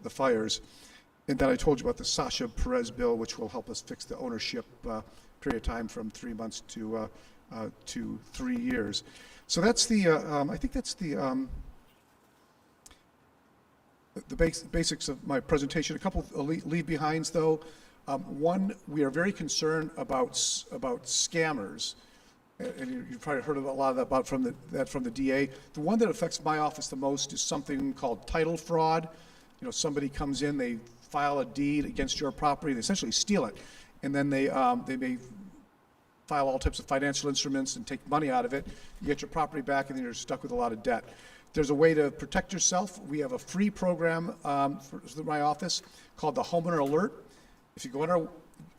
fires. And then I told you about the Sasha Perez bill, which will help us fix the ownership period of time from 3 months to 3 years. So that's the I think that's the basics of my presentation. A couple of leave-behinds, though. One, we are very concerned about scammers, and you've probably heard a lot of that from the DA. The one that affects my office the most is something called title fraud. You know, somebody comes in, they file a deed against your property, they essentially steal it, and then they may file all types of financial instruments and take money out of it. You get your property back, and then you're stuck with a lot of debt. There's a way to protect yourself. We have a free program for my office called the Homeowner Alert. If you go on our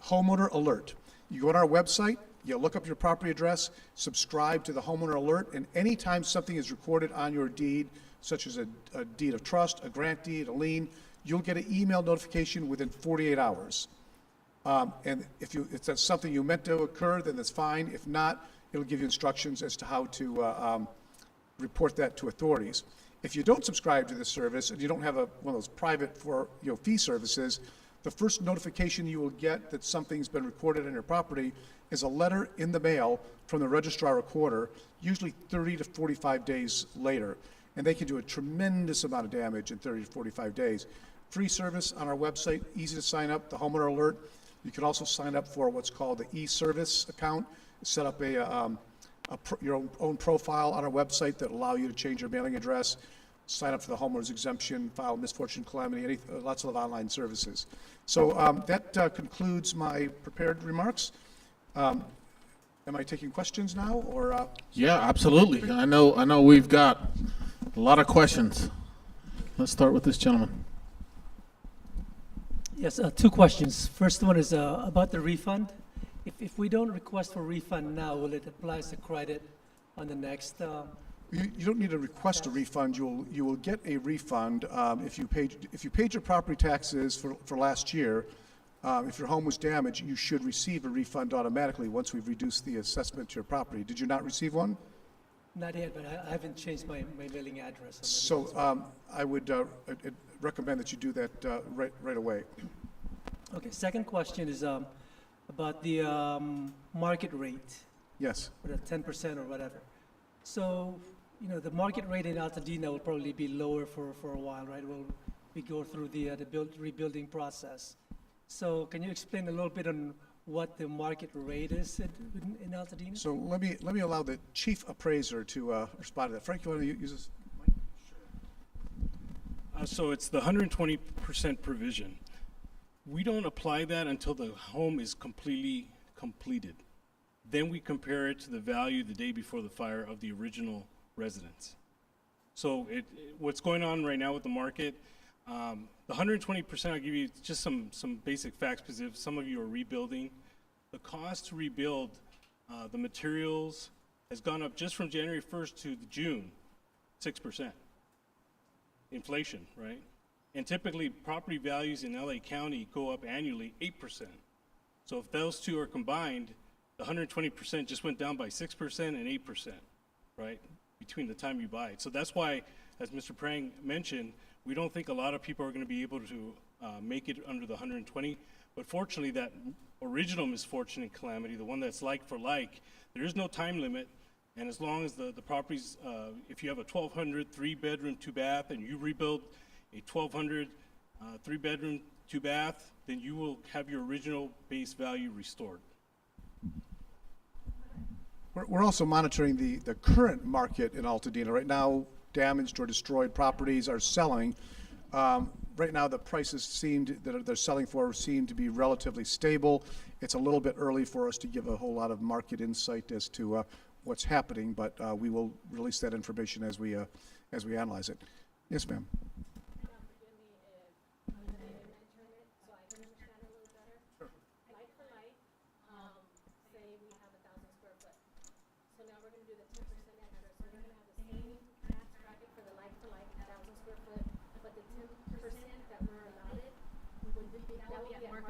Homeowner Alert, you go on our website, you look up your property address, subscribe to the Homeowner Alert, and anytime something is recorded on your deed, such as a deed of trust, a grant deed, a lien, you'll get an email notification within 48 hours. And if that's something you meant to occur, then that's fine. If not, it'll give you instructions as to how to report that to authorities. If you don't subscribe to this service and you don't have one of those private fee services, the first notification you will get that something's been recorded on your property is a letter in the mail from the registrar recorder, usually 30 to 45 days later. And they can do a tremendous amount of damage in 30 to 45 days. Free service on our website, easy to sign up, the Homeowner Alert. You can also sign up for what's called the e-service account, set up your own profile on our website that allow you to change your mailing address, sign up for the homeowner's exemption, file misfortune, calamity, lots of online services. So that concludes my prepared remarks. Am I taking questions now, or? Yeah, absolutely. I know we've got a lot of questions. Let's start with this gentleman. Yes, two questions. First one is about the refund. If we don't request for refund now, will it apply as a credit on the next? You don't need to request a refund. You will get a refund if you paid your property taxes for last year. If your home was damaged, you should receive a refund automatically once we've reduced the assessment to your property. Did you not receive one? Not yet, but I haven't changed my mailing address. So I would recommend that you do that right away. Okay. Second question is about the market rate. Yes. Or the 10% or whatever. So, you know, the market rate in Altadena will probably be lower for a while, right? We go through the rebuilding process. So can you explain a little bit on what the market rate is in Altadena? So let me allow the chief appraiser to respond to that. Frank, you want to use this? So it's the 120% provision. We don't apply that until the home is completely completed. Then we compare it to the value the day before the fire of the original residence. So what's going on right now with the market, the 120%, I'll give you just some basic facts because if some of you are rebuilding, the cost to rebuild the materials has gone up just from January 1st to June, 6%. Inflation, right? And typically property values in LA County go up annually 8%. So if those two are combined, the 120% just went down by 6% and 8%, right? Between the time you buy it. So that's why, as Mr. Prang mentioned, we don't think a lot of people are going to be able to make it under the 120. But fortunately, that original misfortune and calamity, the one that's like for like, there is no time limit. And as long as the properties, if you have a 1,200 3-bedroom, 2-bath, and you rebuild a 1,200 3-bedroom, 2-bath, then you will have your original base value restored. We're also monitoring the current market in Altadena. Right now, damaged or destroyed properties are selling. Right now, the prices that they're selling for seem to be relatively stable. It's a little bit early for us to give a whole lot of market insight as to what's happening, but we will release that information as we analyze it. Yes, ma'am.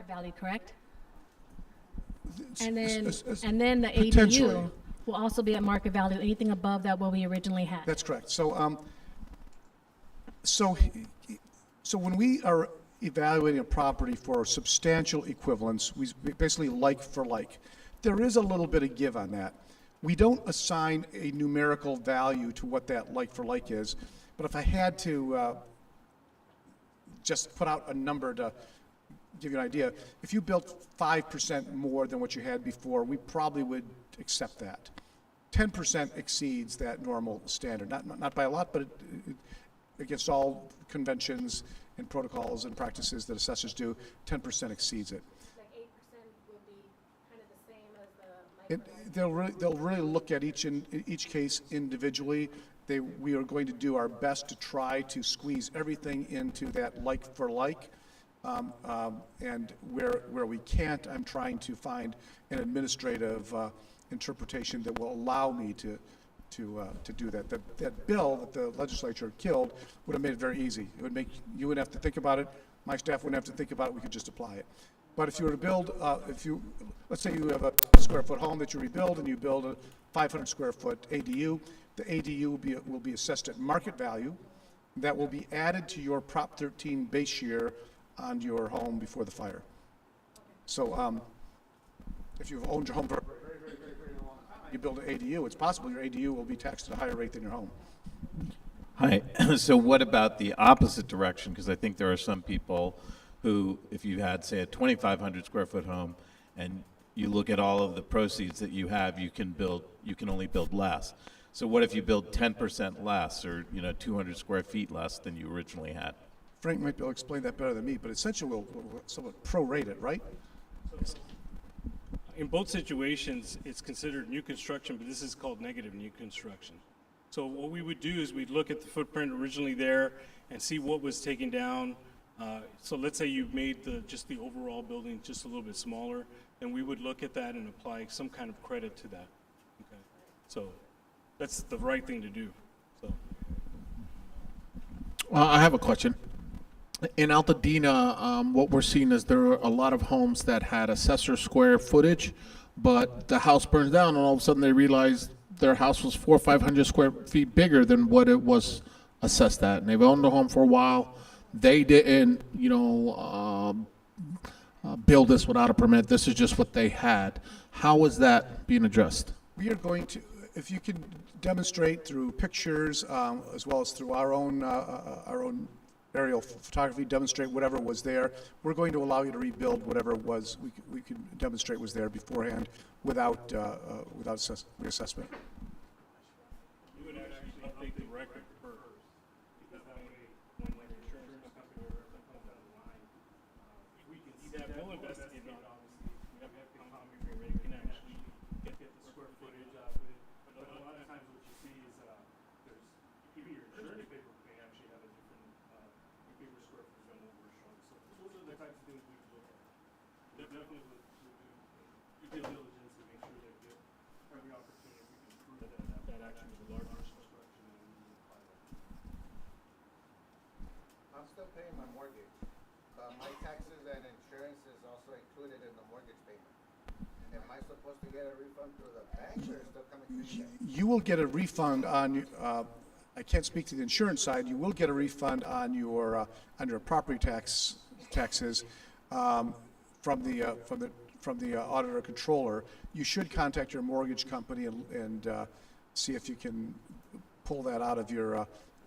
Value, correct? And then the ADU will also be at market value. Anything above that what we originally had. That's correct. So when we are evaluating a property for substantial equivalence, we basically like for like. There is a little bit of give on that. We don't assign a numerical value to what that like for like is, but if I had to just put out a number to give you an idea, if you built 5% more than what you had before, we probably would accept that. 10% exceeds that normal standard, not by a lot, but against all conventions and protocols and practices that assessors do, 10% exceeds it. Like 8% would be kind of the same as the They'll really look at each case individually. We are going to do our best to try to squeeze everything into that like for like. And where we can't, I'm trying to find an administrative interpretation that will allow me to do that. That bill that the legislature killed would have made it very easy. It would make you wouldn't have to think about it. My staff wouldn't have to think about it. We could just apply it. But if you were to build, let's say you have a square foot home that you rebuild and you build a 500 square foot ADU, the ADU will be assessed at market value. That will be added to your Prop 13 base year on your home before the fire. So if you've owned your home for a very, very, very, very long time, you build an ADU, it's possible your ADU will be taxed at a higher rate than your home. Hi. So what about the opposite direction? Because I think there are some people who, if you had, say, a 2,500 square foot home and you look at all of the proceeds that you have, you can only build less. So what if you build 10% less or 200 square feet less than you originally had? Frank might be able to explain that better than me, but essentially we'll somewhat prorate it, right? In both situations, it's considered new construction, but this is called negative new construction. So what we would do is we'd look at the footprint originally there and see what was taken down. So let's say you made just the overall building just a little bit smaller, then we would look at that and apply some kind of credit to that. Okay. So that's the right thing to do. So. I have a question. In Altadena, what we're seeing is there are a lot of homes that had assessor square footage, but the house burns down and all of a sudden they realize their house was 400 or 500 square feet bigger than what it was assessed at. And they've owned the home for a while. They didn't, build this without a permit. This is just what they had. How is that being addressed? We are going to, if you can demonstrate through pictures, as well as through our own aerial photography, demonstrate whatever was there. We're going to allow you to rebuild whatever was we can demonstrate was there beforehand without reassessment. You would actually update the record first, because that way, when the insurance company or something comes down the line, we can see that. We'll investigate it, obviously. We have to come out before we can actually get the square footage out of it. But a lot of times what you see is there's either your insurance definitely would do due diligence and make sure they get every opportunity we can prove that actually is a large construction and we can apply that. I'm still paying my mortgage. My taxes and insurance is also included in the mortgage payment. Am I supposed to get a refund through the bank or is it still coming through you guys? You will get a refund on, I can't speak to the insurance side, you will get a refund on your property taxes from the auditor controller. You should contact your mortgage company and see if you can pull that out of your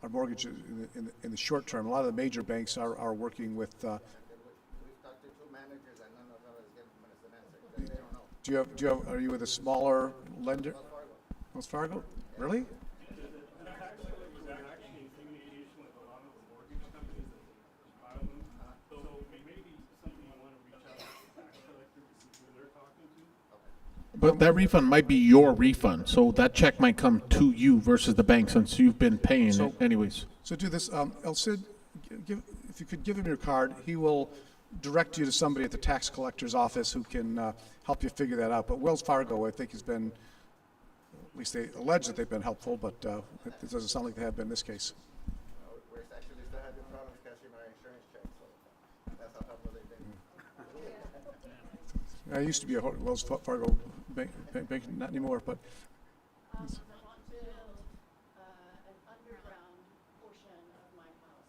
mortgage in the short term. A lot of the major banks are working with. We've talked to two managers and none of them has given us an answer. They don't know. Do you have, are you with a smaller lender? Wells Fargo. Wells Fargo? Really? The tax seller was actually in communication with a lot of the mortgage companies that file them. So maybe something you want to reach out to the tax collector to see who they're talking to. But that refund might be your refund, so that check might come to you versus the bank since you've been paying it anyways. So do this, El Cid, if you could give him your card, he will direct you to somebody at the tax collector's office who can help you figure that out. But Wells Fargo, I think, has been, at least they allege that they've been helpful, but it doesn't sound like they have been in this case. We're actually still having problems cashing our insurance checks, so that's how helpful they've been. I used to be a Wells Fargo bank, not anymore, but I want to build an underground portion of my house.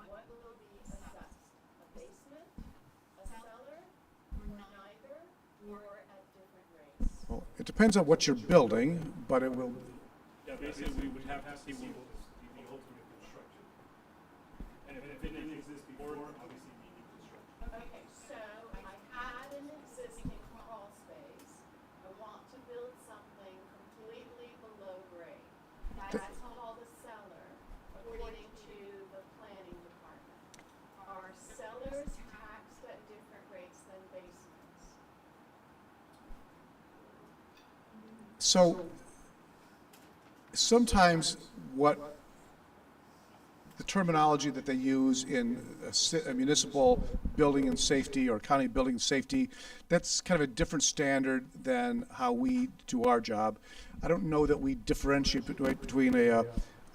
What will be assessed? A basement, a cellar, or neither, or at different rates? well, it depends on what you're building, but it will, Yeah, basically, we would have to see what the ultimate construction. And if it didn't exist before, obviously we need construction. Okay, so I had an existing crawl space. I want to build something completely below grade. That's called a cellar, according to the planning department. Are cellars taxed at different rates than basements? so sometimes what the terminology that they use in a municipal building and safety or county building and safety, that's kind of a different standard than how we do our job. I don't know that we differentiate between a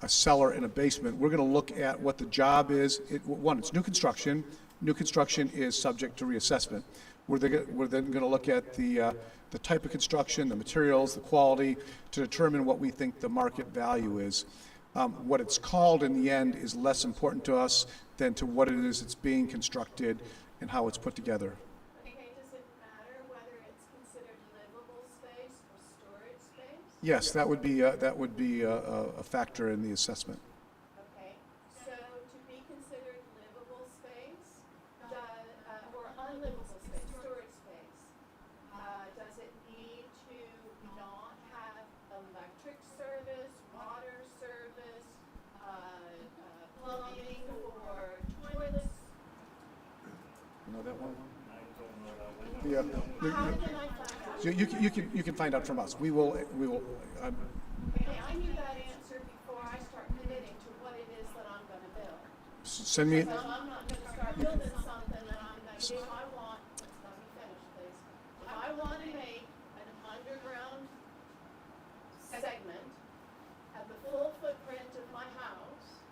cellar and a basement. We're going to look at what the job is. One, it's new construction. New construction is subject to reassessment. We're then going to look at the type of construction, the materials, the quality, to determine what we think the market value is. What it's called in the end is less important to us than to what it is that's being constructed and how it's put together. Okay, does it matter whether it's considered livable space or storage space? Yes, that would be a factor in the assessment. Okay, so to be considered livable space, or unlivable space, storage space, does it need to not have electric service, water service, plumbing, or toilets? You know that one? I don't know that one. Yeah. How can I find out? So you can find out from us. We will, Okay, I need that answer before I start committing to what it is that I'm gonna build. send me, So I'm not gonna start building something that I'm gonna do. I want, let me finish, please. If I want to make an underground segment at the full footprint of my house,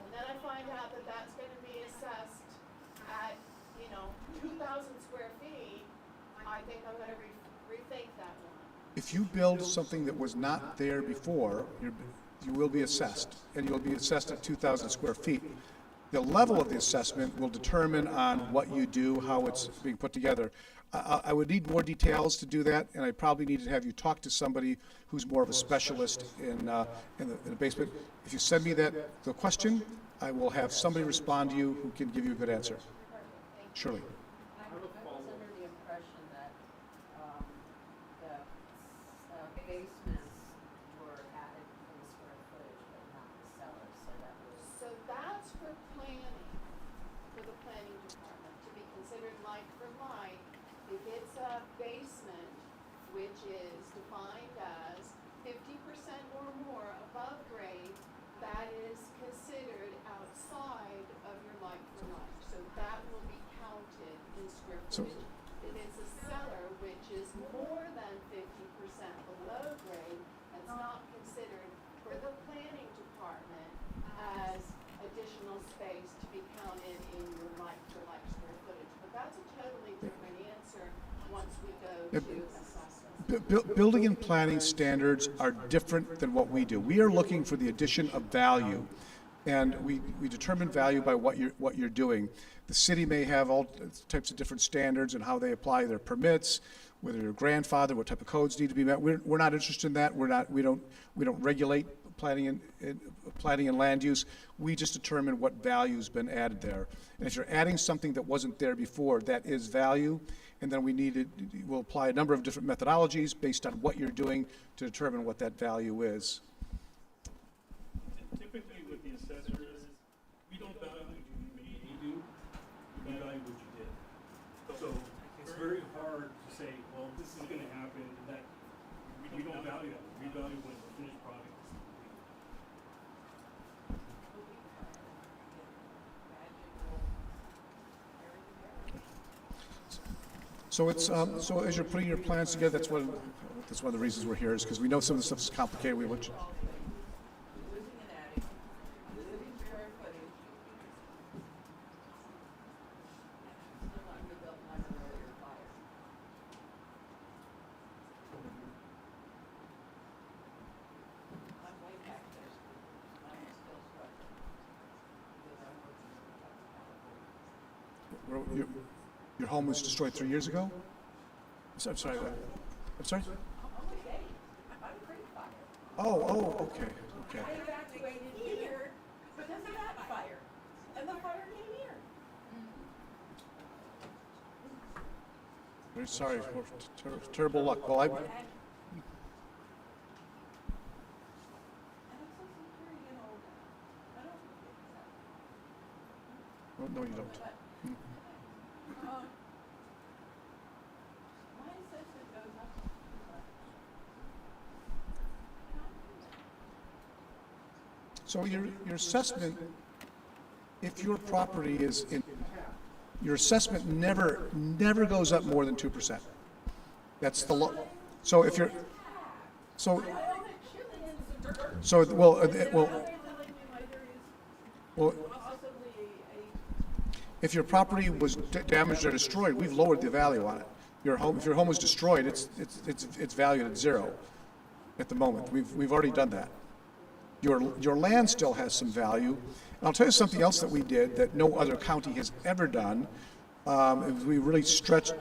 and then I find out that that's gonna be assessed at, 2,000 square feet, I think I'm gonna rethink that one. if you build something that was not there before, you will be assessed, and you'll be assessed at 2,000 square feet. The level of the assessment will determine on what you do, how it's being put together. I would need more details to do that, and I probably need to have you talk to somebody who's more of a specialist in the basement. If you send me the question, I will have somebody respond to you who can give you a good answer. Surely. I was under the impression that the basements were added for the square footage, but not the cellars, so that was. So that's for planning, for the planning department, to be considered like for Mike. If it's a basement, which is defined as 50% or more above grade, that is considered outside of your like for like. So that will be counted in square So, If it's a cellar which is more than 50% below grade, it's not considered for the planning department as additional space to be counted in your like-for-like square footage. But that's a totally different answer once we go to assessments. Building and planning standards are different than what we do. We are looking for the addition of value, and we determine value by what you're doing. The city may have all types of different standards and how they apply their permits, whether you're grandfathered, what type of codes need to be met. We're not interested in that. We don't regulate planning and land use. We just determine what value's been added there. And if you're adding something that wasn't there before, that is value. And then we'll apply a number of different methodologies based on what you're doing to determine what that value is. Typically with the assessors, we don't value what you may do, we value what you did. So it's very hard to say, well, this is gonna happen, that we don't value that. We value when the finished product is complete. So it's so as you're putting your plans together, that's one of the reasons we're here, is because we know some of the stuff is complicated. We want you. Your home was destroyed 3 years ago? I'm sorry. I'm sorry? Oh, okay. I evacuated here because of that fire, and the fire came here. Very sorry. Terrible luck. Well, Well, no, you don't. So your assessment, if your property is in, your assessment never goes up more than 2%. That's the law. So if you're, well, if your property was damaged or destroyed, we've lowered the value on it. If your home was destroyed, it's valued at zero at the moment. We've already done that. Your land still has some value. And I'll tell you something else that we did that no other county has ever done. We really stretched.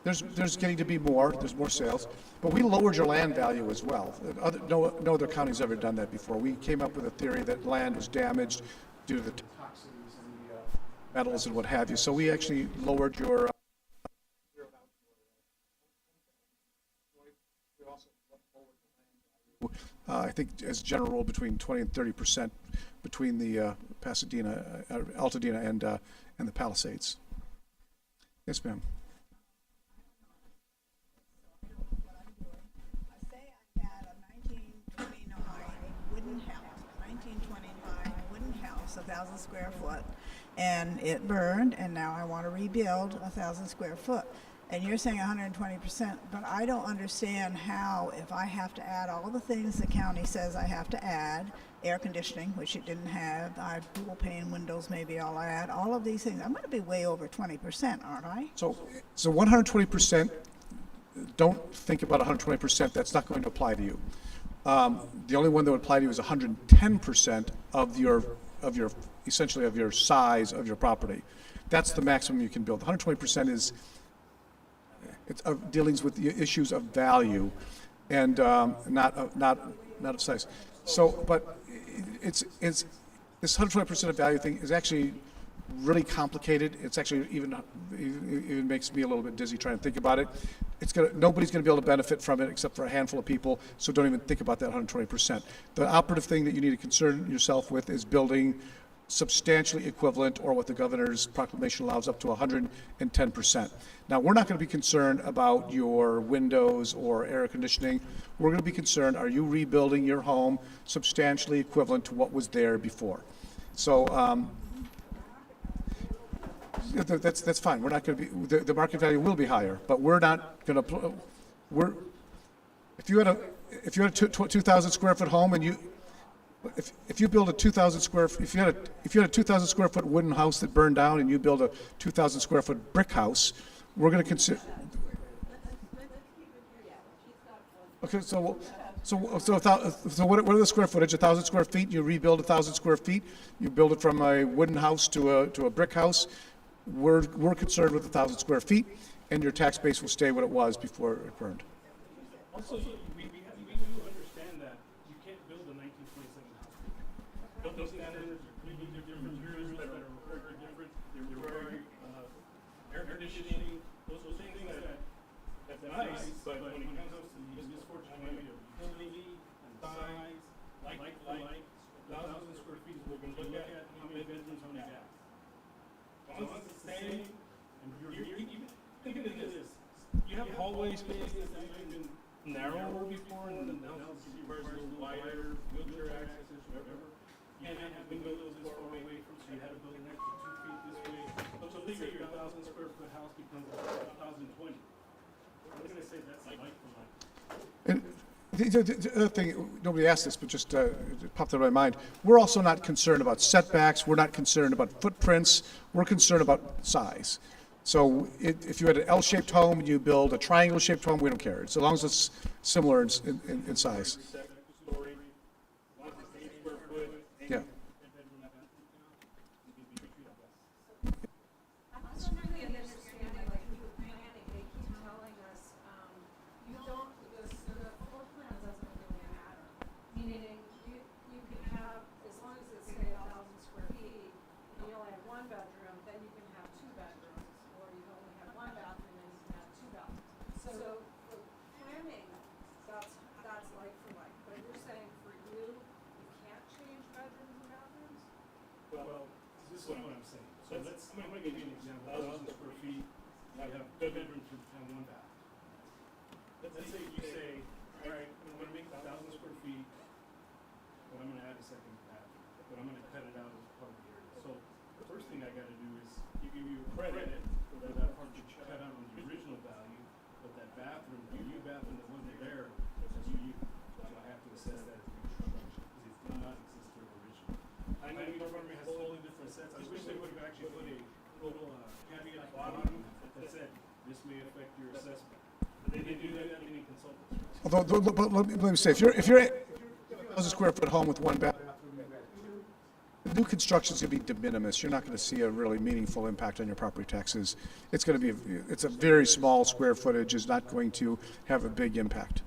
There's getting to be more. There's more sales, but we lowered your land value as well. No other county's ever done that before. We came up with a theory that land was damaged due to the toxins and the metals and what have you. So we actually lowered your. I think as a general rule, between 20 and 30% between the Pasadena, Altadena, and the Palisades. Yes, ma'am. Say I had a 1929 wooden house, 1,000 square foot, and it burned, and now I want to rebuild 1,000 square foot. And you're saying 120%, but I don't understand how, if I have to add all the things the county says I have to add, air conditioning, which it didn't have, I have dual pane windows, maybe I'll add, all of these things, I'm going to be way over 20%, aren't I? So 120%, don't think about 120%, that's not going to apply to you. The only one that would apply to you is 110% of your essentially of your size of your property. That's the maximum you can build. 120% is dealings with the issues of value and not of size. So, but it's this 120% of value thing is actually really complicated. It's actually even makes me a little bit dizzy trying to think about it. Nobody's going to be able to benefit from it except for a handful of people. So don't even think about that 120%. The operative thing that you need to concern yourself with is building substantially equivalent, or what the governor's proclamation allows, up to 110%. Now, we're not going to be concerned about your windows or air conditioning. We're going to be concerned, are you rebuilding your home substantially equivalent to what was there before? So, that's fine. We're not going to be, the market value will be higher, but we're not going to, if you had a 2,000 square foot home and if you build a 2,000 square, if you had a 2,000 square foot wooden house that burned down and you build a 2,000 square foot brick house, we're going to consider. Okay, so what are the square footage? 1,000 square feet. You rebuild 1,000 square feet. You build it from a wooden house to a brick house. We're concerned with 1,000 square feet, and your tax base will stay what it was before it burned. Also, we do understand that you can't build a 1927 house. Those standards, they're different materials that are very different. They're very air conditioning, those things that's nice, but when it comes to the misfortunate of utility and size, like 1,000 square feet is what we're going to look at, how many bedrooms, how many baths. As long as it's the same, and you're even thinking of this, you have hallway spaces that have been narrower before, and then now it's a little wider, wheelchair access, whatever. You can't have windows this far away from, so you had to build an extra 2 feet this way. So think of your 1,000 square foot house becomes 1,020. I'm going to say that's like for like. And the other thing, nobody asked this, but just it popped into my mind. We're also not concerned about setbacks. We're not concerned about footprints. We're concerned about size. So if you had an L-shaped home and you build a triangle-shaped home, we don't care. So long as it's similar in size. Yeah. This is what I'm saying. So I'm going to give you an example. 1,000 square feet, you have 2 bedrooms and 1 bath. Let's say you say, all right, I'm going to make 1,000 square feet, but I'm going to add a second bath, but I'm going to cut it out as part of the area. So the first thing I got to do is give you credit for that part you cut out on the original value, but that bathroom, the new bathroom that wasn't there, that's you. So I have to assess that as reconstruction because it did not exist there originally. I know your farmer has totally different sets. I wish they would have actually put a little caveat at the bottom that said this may affect your assessment. But they didn't do that. They didn't consult us. Although, but let me say, if you're a 1,000 square foot home with 1 bathroom, new construction is going to be de minimis. You're not going to see a really meaningful impact on your property taxes. It's going to be it's a very small square footage. Is not going to have a big impact.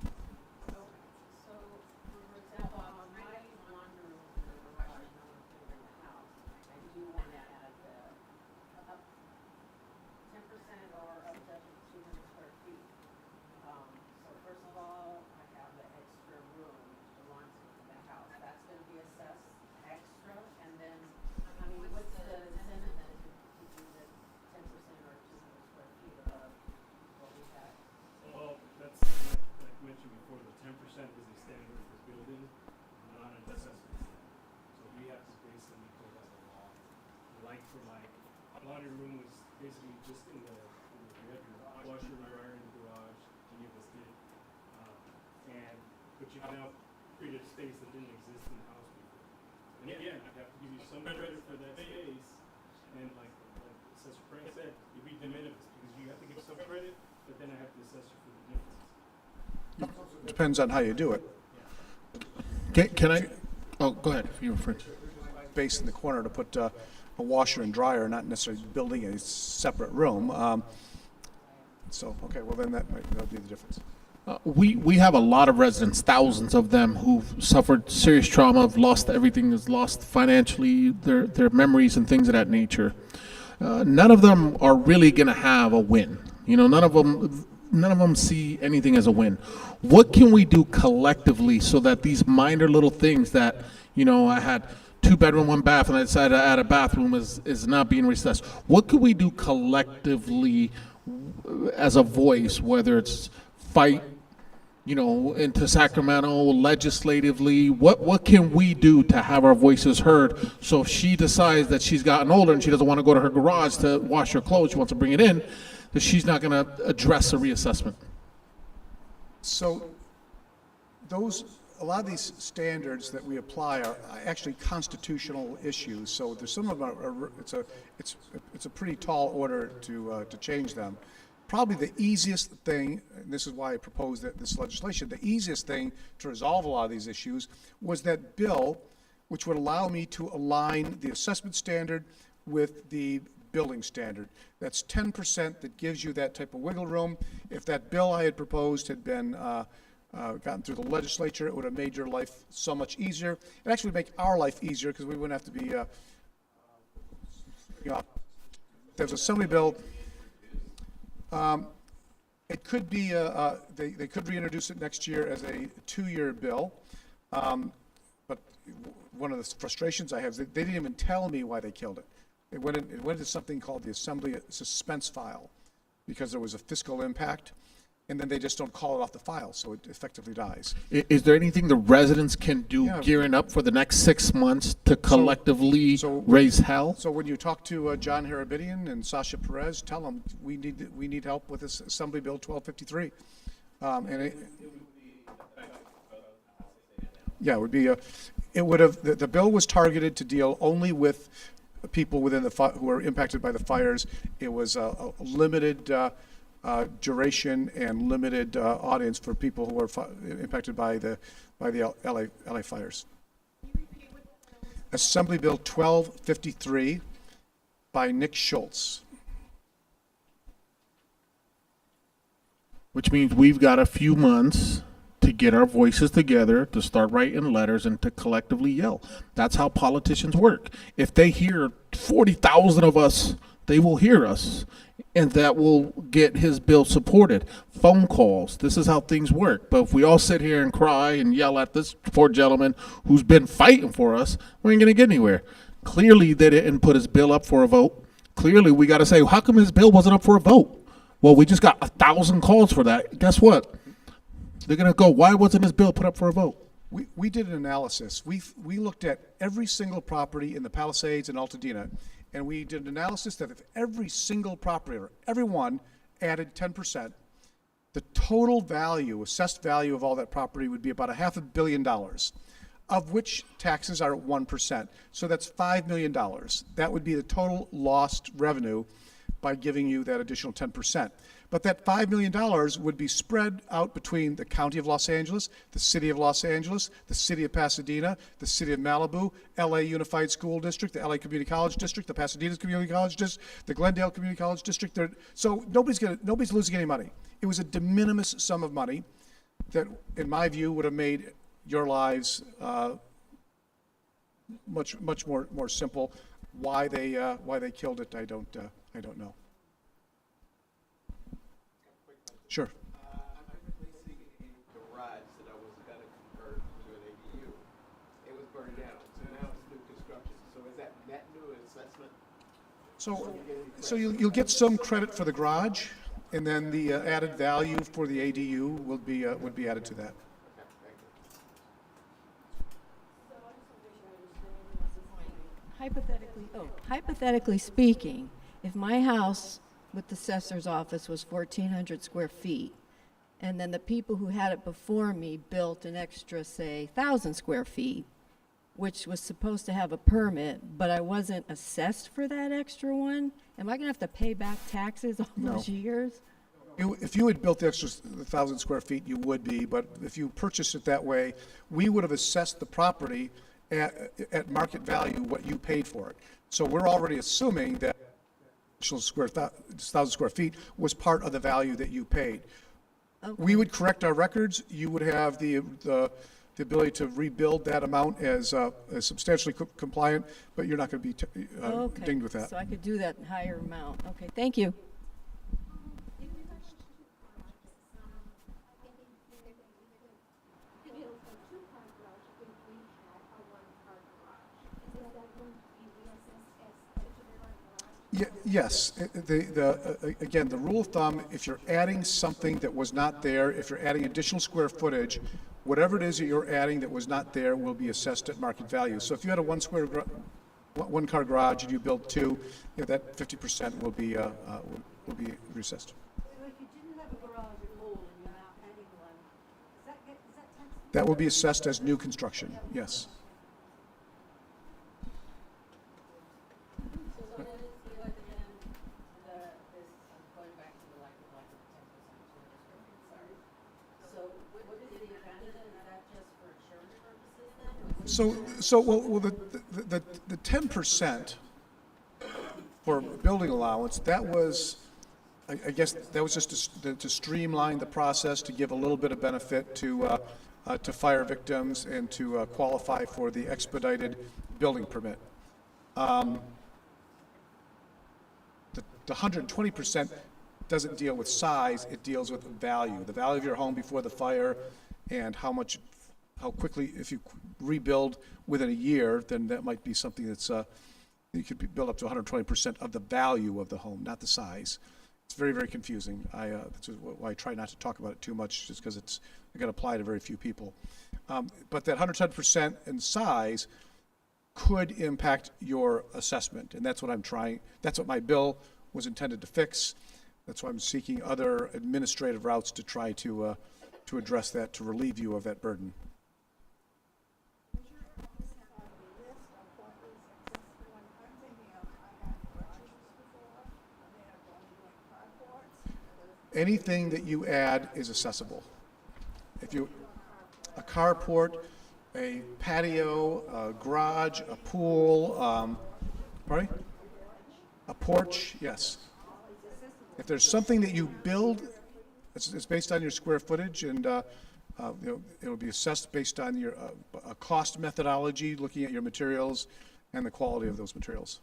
Laundry room was basically just you had your washer and dryer in the garage, any of us did. But you now created a space that didn't exist in the house before. And again, I have to give you some credit for that space, and like Assessor Prang said, you'd be de minimis, because you have to give some credit, but then I have to assess you for the differences. Depends on how you do it. Can I? Oh, go ahead. If you're French. Space in the corner to put a washer and dryer, not necessarily building a separate room. So, okay, well then that'll be the difference. We have a lot of residents, thousands of them, who've suffered serious trauma, have lost everything, has lost financially, their memories and things of that nature. None of them are really going to have a win. You know, none of them see anything as a win. What can we do collectively so that these minor little things that, you know, I had 2 bedroom, 1 bath, and I decided to add a bathroom is not being recessed. What could we do collectively as a voice, whether it's fight you know, into Sacramento legislatively? What can we do to have our voices heard? So if she decides that she's gotten older and she doesn't want to go to her garage to wash her clothes, she wants to bring it in, that she's not going to address a reassessment. So a lot of these standards that we apply are actually constitutional issues. So there's some of them it's a pretty tall order to change them. Probably the easiest thing, and this is why I proposed this legislation, the easiest thing to resolve a lot of these issues was that bill, which would allow me to align the assessment standard with the building standard. That's 10% that gives you that type of wiggle room. If that bill I had proposed had been gotten through the legislature, it would have made your life so much easier. It actually would make our life easier because we wouldn't have to be, there's an assembly bill. It could be, they could reintroduce it next year as a 2-year bill. But one of the frustrations I have is that they didn't even tell me why they killed it. It went into something called the Assembly suspense file because there was a fiscal impact, and then they just don't call it off the file, so it effectively dies. Is there anything the residents can do gearing up for the next 6 months to collectively raise hell? So when you talk to John Harabidian and Sasha Perez, tell them we need help with this Assembly Bill 1253. It would be the bill was targeted to deal only with people within who are impacted by the fires. It was a limited duration and limited audience for people who are impacted by the LA fires. Assembly Bill 1253 by Nick Schultz. Which means we've got a few months to get our voices together, to start writing letters, and to collectively yell. That's how politicians work. If they hear 40,000 of us, they will hear us, and that will get his bill supported. Phone calls, this is how things work. But if we all sit here and cry and yell at this poor gentleman who's been fighting for us, we ain't gonna get anywhere. Clearly they didn't put his bill up for a vote. Clearly we gotta say, how come his bill wasn't up for a vote? Well, we just got 1,000 calls for that. Guess what? They're gonna go, why wasn't his bill put up for a vote? We did an analysis. We looked at every single property in the Palisades and Altadena, and we did an analysis that if every single property or everyone added 10%, the total value, assessed value of all that property would be about $500 million, of which taxes are at 1%. So that's $5 million. That would be the total lost revenue by giving you that additional 10%. But that $5 million would be spread out between the County of Los Angeles, the City of Los Angeles, the City of Pasadena, the City of Malibu, LA Unified School District, the LA Community College District, the Pasadena Community College District, the Glendale Community College District. So nobody's losing any money. It was a de minimis sum of money that, in my view, would have made your lives much more simple. Why they killed it, I don't know. Sure. I'm replacing a garage that I was going to convert to an ADU. It was burned down, so now it's new construction. So is that net new assessment? So you'll get some credit for the garage, and then the added value for the ADU would be added to that. Hypothetically speaking, if my house with the assessor's office was 1,400 square feet, and then the people who had it before me built an extra, say, 1,000 square feet, which was supposed to have a permit, but I wasn't assessed for that extra one, am I gonna have to pay back taxes all those years? If you had built the extra 1,000 square feet, you would be, but if you purchased it that way, we would have assessed the property at market value what you paid for it. So we're already assuming that 1,000 square feet was part of the value that you paid. Okay. We would correct our records. You would have the ability to rebuild that amount as substantially compliant, but you're not going to be dinged with that. So I could do that higher amount. Okay, thank you. Yes, again, the rule of thumb, if you're adding something that was not there, if you're adding additional square footage, whatever it is that you're adding that was not there will be assessed at market value. So if you had a one-car garage and you built two, that 50% will be reassessed. So if you didn't have a garage at all and you're now adding one, is that taxable? That will be assessed as new construction, yes. So what is the other than this, I'm going back to the like the 10%, sorry. So what is the advantage, is that just for insurance purposes then? Well, the 10% for building allowance, that was, I guess, that was just to streamline the process, to give a little bit of benefit to fire victims and to qualify for the expedited building permit. The 120% doesn't deal with size, it deals with value. The value of your home before the fire and how quickly, if you rebuild within a year, then that might be something that's, you could build up to 120% of the value of the home, not the size. It's very, very confusing. That's why I try not to talk about it too much, just because it can apply to very few people. But that 110% in size could impact your assessment, and that's what my bill was intended to fix. That's why I'm seeking other administrative routes to try to address that, to relieve you of that burden. Anything that you add is accessible. If you, a carport, a patio, a garage, a pool, pardon? A porch, yes. If there's something that you build, it's based on your square footage, and it'll be assessed based on your a cost methodology, looking at your materials and the quality of those materials.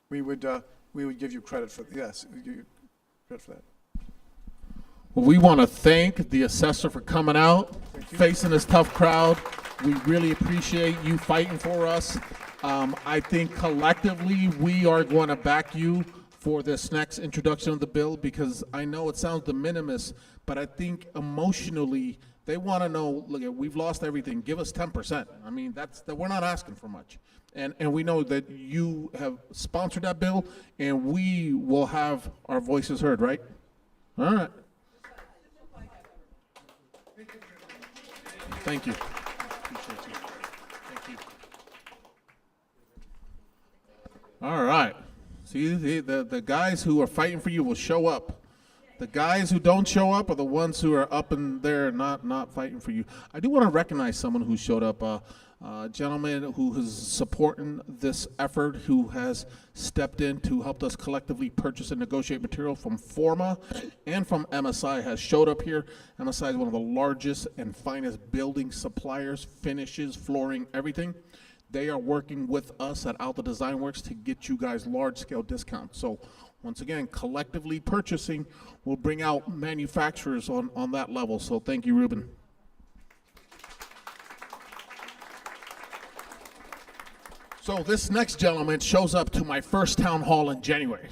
We would give you credit for, yes, we give you credit for that. Well, we want to thank the assessor for coming out, facing this tough crowd. We really appreciate you fighting for us. I think collectively we are going to back you for this next introduction of the bill, because I know it sounds de minimis, but I think emotionally they want to know, look, we've lost everything, give us 10%. I mean, we're not asking for much. And we know that you have sponsored that bill, and we will have our voices heard, right? All right. Thank you. Appreciate you. Thank you. All right. See, the guys who are fighting for you will show up. The guys who don't show up are the ones who are up in there not fighting for you. I do want to recognize someone who showed up, a gentleman who is supporting this effort, who has stepped in to help us collectively purchase and negotiate material from Forma and from MSI, has showed up here. MSI is one of the largest and finest building suppliers, finishes, flooring, everything. They are working with us at Alta Design Works to get you guys large-scale discounts. So once again, collectively purchasing will bring out manufacturers on that level. So thank you, Ruben. So this next gentleman shows up to my first town hall in January.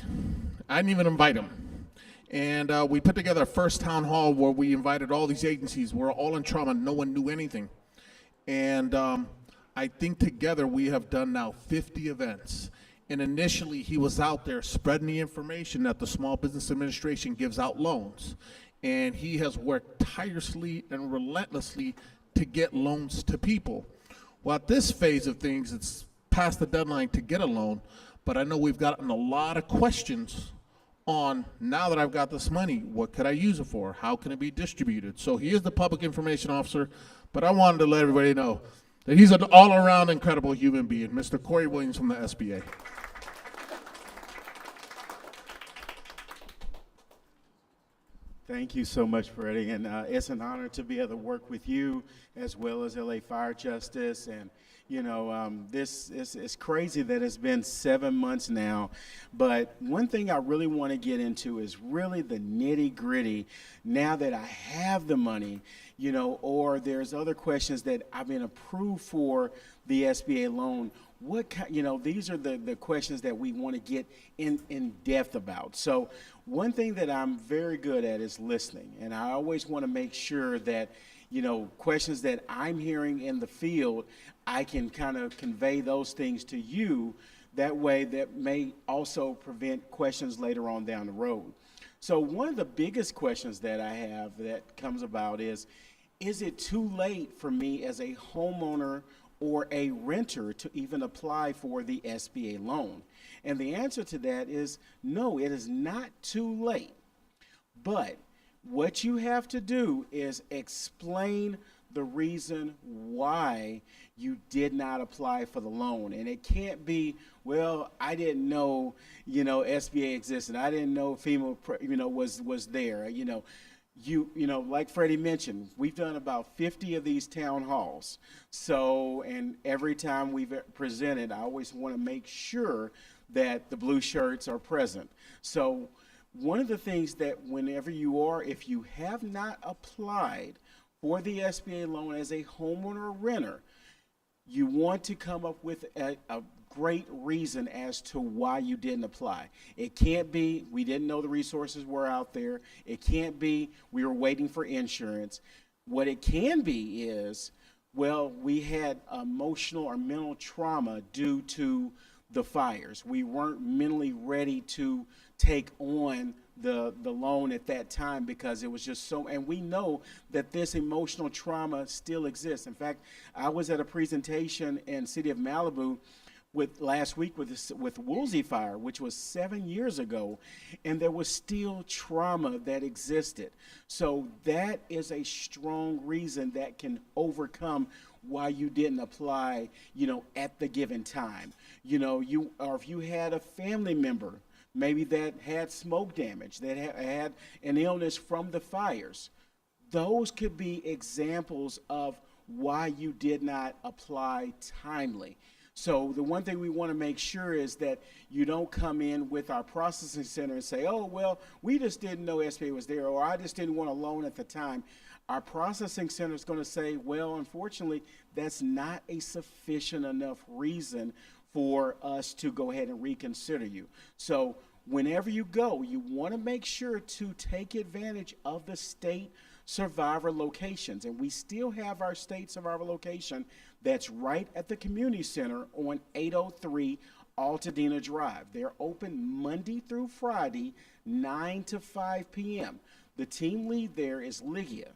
I didn't even invite him. And we put together a first town hall where we invited all these agencies. We're all in trauma. No one knew anything. And I think together we have done now 50 events. And initially he was out there spreading the information that the Small Business Administration gives out loans. And he has worked tirelessly and relentlessly to get loans to people. Well, at this phase of things, it's past the deadline to get a loan, but I know we've gotten a lot of questions on, now that I've got this money, what could I use it for? How can it be distributed? So he is the public information officer, but I wanted to let everybody know that he's an all-around incredible human being, Mr. Corey Williams from the SBA. Thank you so much, Freddie, and it's an honor to be able to work with you as well as LA Fire Justice. And you know, this is crazy that it's been 7 months now. But one thing I really want to get into is really the nitty gritty. Now that I have the money, you know, or there's other questions that I've been approved for the SBA loan. What kind, you know, these are the questions that we want to get in depth about. So one thing that I'm very good at is listening, and I always want to make sure that, you know, questions that I'm hearing in the field, I can kind of convey those things to you. That way, that may also prevent questions later on down the road. So one of the biggest questions that I have that comes about is it too late for me as a homeowner or a renter to even apply for the SBA loan? And the answer to that is no, it is not too late. But what you have to do is explain the reason why you did not apply for the loan. And it can't be, well, I didn't know, you know, SBA existed. I didn't know FEMA, you know, was there. You know, like Freddie mentioned, we've done about 50 of these town halls. So, and every time we've presented, I always want to make sure that the blue shirts are present. So one of the things that whenever you are, if you have not applied for the SBA loan as a homeowner or renter, you want to come up with a great reason as to why you didn't apply. It can't be we didn't know the resources were out there. It can't be we were waiting for insurance. What it can be is, well, we had emotional or mental trauma due to the fires. We weren't mentally ready to take on the loan at that time because it was just so, and we know that this emotional trauma still exists. In fact, I was at a presentation in City of Malibu last week with Woolsey Fire, which was 7 years ago, and there was still trauma that existed. So that is a strong reason that can overcome why you didn't apply, you know, at the given time. You know, or if you had a family member maybe that had smoke damage, that had an illness from the fires, those could be examples of why you did not apply timely. So the one thing we want to make sure is that you don't come in with our processing center and say, oh, well, we just didn't know SBA was there, or I just didn't want a loan at the time. Our processing center is going to say, well, unfortunately, that's not a sufficient enough reason for us to go ahead and reconsider you. So whenever you go, you want to make sure to take advantage of the state survivor locations. And we still have our state survivor location that's right at the community center on 803 Altadena Drive. They're open Monday through Friday, 9 to 5 p.m. The team lead there is Lygia.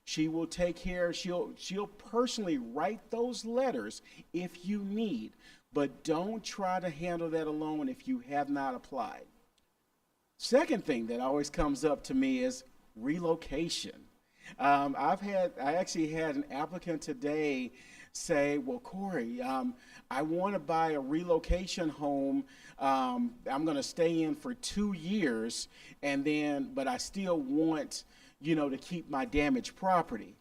She will take care, she'll personally write those letters if you need, but don't try to handle that alone if you have not applied. Second thing that always comes up to me is relocation. I actually had an applicant today say, well, Corey, I want to buy a relocation home. I'm going to stay in for 2 years, but I still want, you know, to keep my damaged property.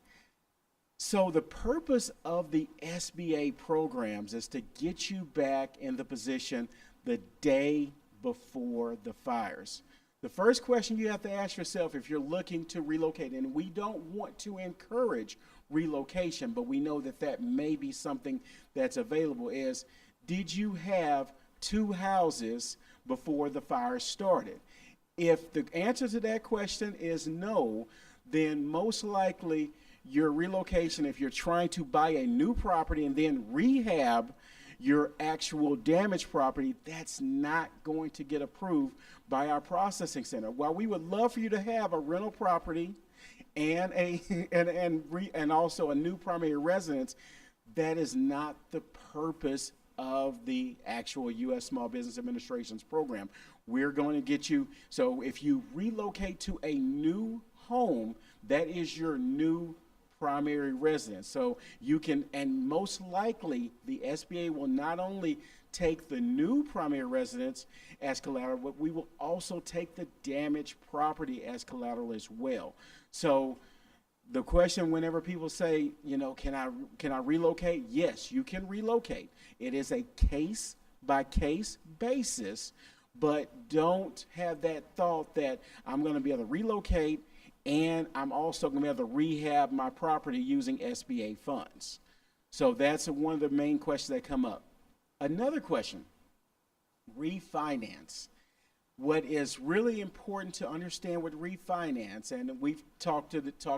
So the purpose of the SBA programs is to get you back in the position the day before the fires. The first question you have to ask yourself if you're looking to relocate, and we don't want to encourage relocation, but we know that that may be something that's available, is did you have 2 houses before the fire started? If the answer to that question is no, then most likely your relocation, if you're trying to buy a new property and then rehab your actual damaged property, that's not going to get approved by our processing center. While we would love for you to have a rental property and also a new primary residence, that is not the purpose of the actual U.S. Small Business Administration's program. We're going to get you, so if you relocate to a new home, that is your new primary residence. So you can, and most likely the SBA will not only take the new primary residence as collateral, but we will also take the damaged property as collateral as well. So the question, whenever people say, you know, can I relocate? Yes, you can relocate. It is a case by case basis, but don't have that thought that I'm going to be able to relocate and I'm also going to be able to rehab my property using SBA funds. So that's one of the main questions that come up. Another question, refinance. What is really important to understand with refinance, and we've talked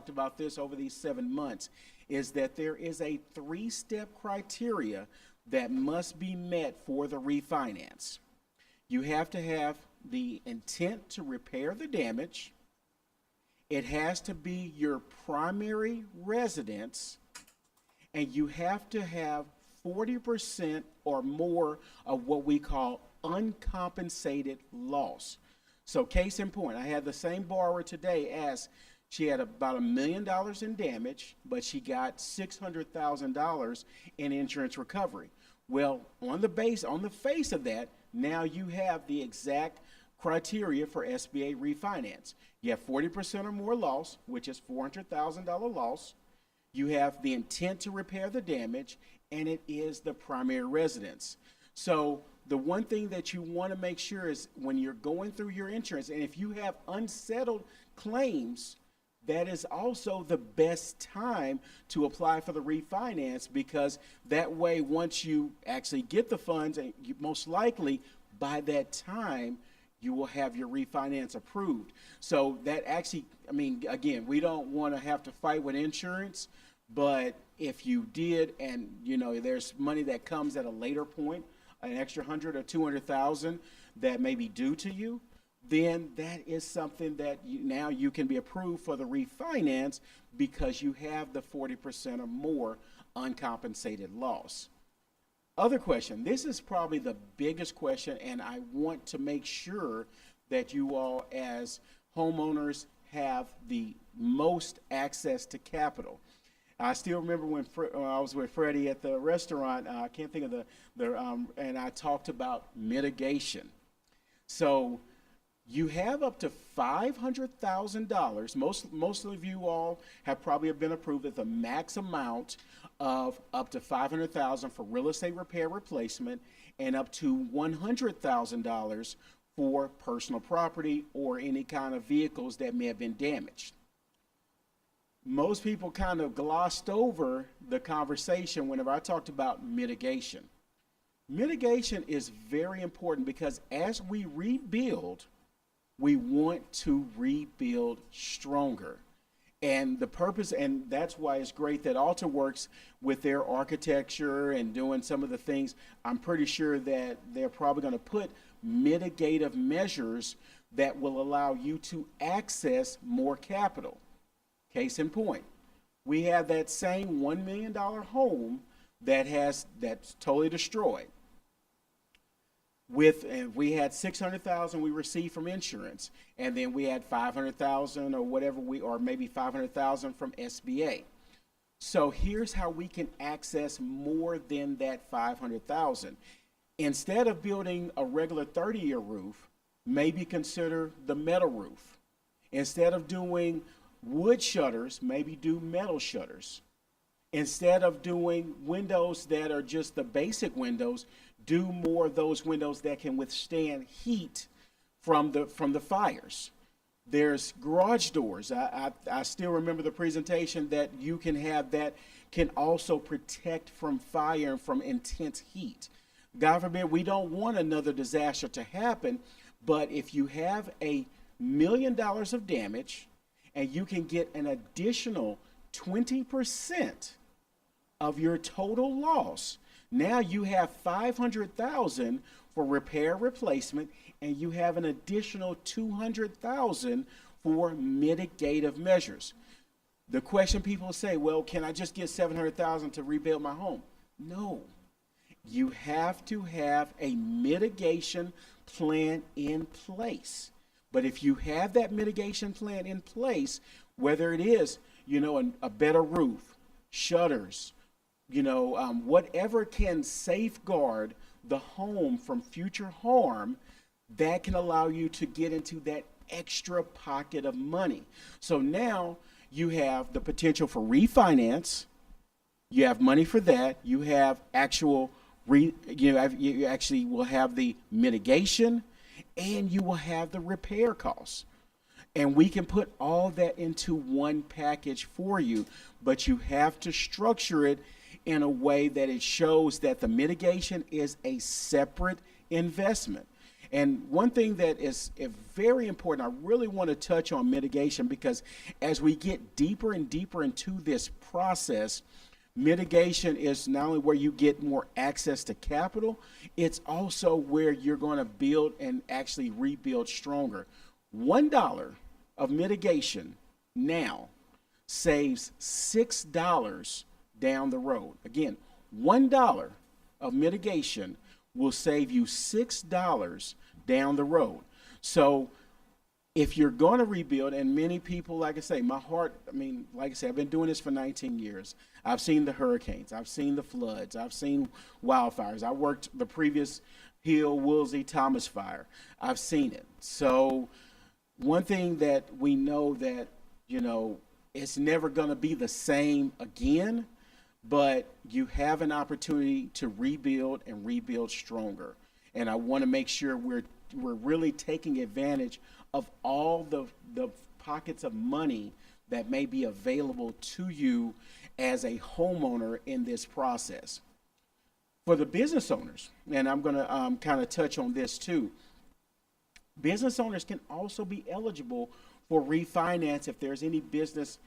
about this over these 7 months, is that there is a 3-step criteria that must be met for the refinance. You have to have the intent to repair the damage. It has to be your primary residence, and you have to have 40% or more of what we call uncompensated loss. So case in point, I had the same borrower today ask, she had about $1 million in damage, but she got $600,000 in insurance recovery. Well, on the face of that, now you have the exact criteria for SBA refinance. You have 40% or more loss, which is $400,000 loss. You have the intent to repair the damage, and it is the primary residence. So the one thing that you want to make sure is when you're going through your insurance, and if you have unsettled claims, that is also the best time to apply for the refinance, because that way, once you actually get the funds, and most likely by that time, you will have your refinance approved. So that actually, I mean, again, we don't want to have to fight with insurance, but if you did, and you know, there's money that comes at a later point, an extra 100 or 200,000 that may be due to you, then that is something that now you can be approved for the refinance because you have the 40% or more uncompensated loss. Other question, this is probably the biggest question, and I want to make sure that you all as homeowners have the most access to capital. I still remember when I was with Freddy at the restaurant, I can't think of and I talked about mitigation. So you have up to $500,000. Most of you all have probably been approved at the max amount of up to $500,000 for real estate repair replacement and up to $100,000 for personal property or any kind of vehicles that may have been damaged. Most people kind of glossed over the conversation whenever I talked about mitigation. Mitigation is very important because as we rebuild, we want to rebuild stronger. And the purpose, and that's why it's great that Alta works with their architecture and doing some of the things. I'm pretty sure that they're probably going to put mitigative measures that will allow you to access more capital. Case in point, we have that same $1 million home that's totally destroyed. And we had $600,000 we received from insurance, and then we had $500,000 or whatever or maybe $500,000 from SBA. So here's how we can access more than that $500,000. Instead of building a regular 30-year roof, maybe consider the metal roof. Instead of doing wood shutters, maybe do metal shutters. Instead of doing windows that are just the basic windows, do more of those windows that can withstand heat from the fires. There's garage doors. I still remember the presentation that you can have that can also protect from fire and from intense heat. God forbid, we don't want another disaster to happen, but if you have $1 million of damage and you can get an additional 20% of your total loss, now you have $500,000 for repair replacement, and you have an additional $200,000 for mitigative measures. The question people say, well, can I just get $700,000 to rebuild my home? No. You have to have a mitigation plan in place. But if you have that mitigation plan in place, whether it is, a better roof, shutters, whatever can safeguard the home from future harm, that can allow you to get into that extra pocket of money. So now you have the potential for refinance. You have money for that. You have actual, you actually will have the mitigation, and you will have the repair costs. And we can put all that into one package for you, but you have to structure it in a way that it shows that the mitigation is a separate investment. And one thing that is very important, I really want to touch on mitigation, because as we get deeper and deeper into this process, mitigation is not only where you get more access to capital, it's also where you're going to build and actually rebuild stronger. $1 of mitigation now saves $6 down the road. Again, $1 of mitigation will save you $6 down the road. So if you're going to rebuild, and many people, like I say, like I said, I've been doing this for 19 years. I've seen the hurricanes, I've seen the floods, I've seen wildfires. I worked the previous Hill, Woolsey, Thomas fire. I've seen it. So one thing that we know that, it's never going to be the same again, but you have an opportunity to rebuild and rebuild stronger. And I want to make sure we're really taking advantage of all the pockets of money that may be available to you as a homeowner in this process. For the business owners, and I'm going to kind of touch on this too, business owners can also be eligible for refinance if there's any business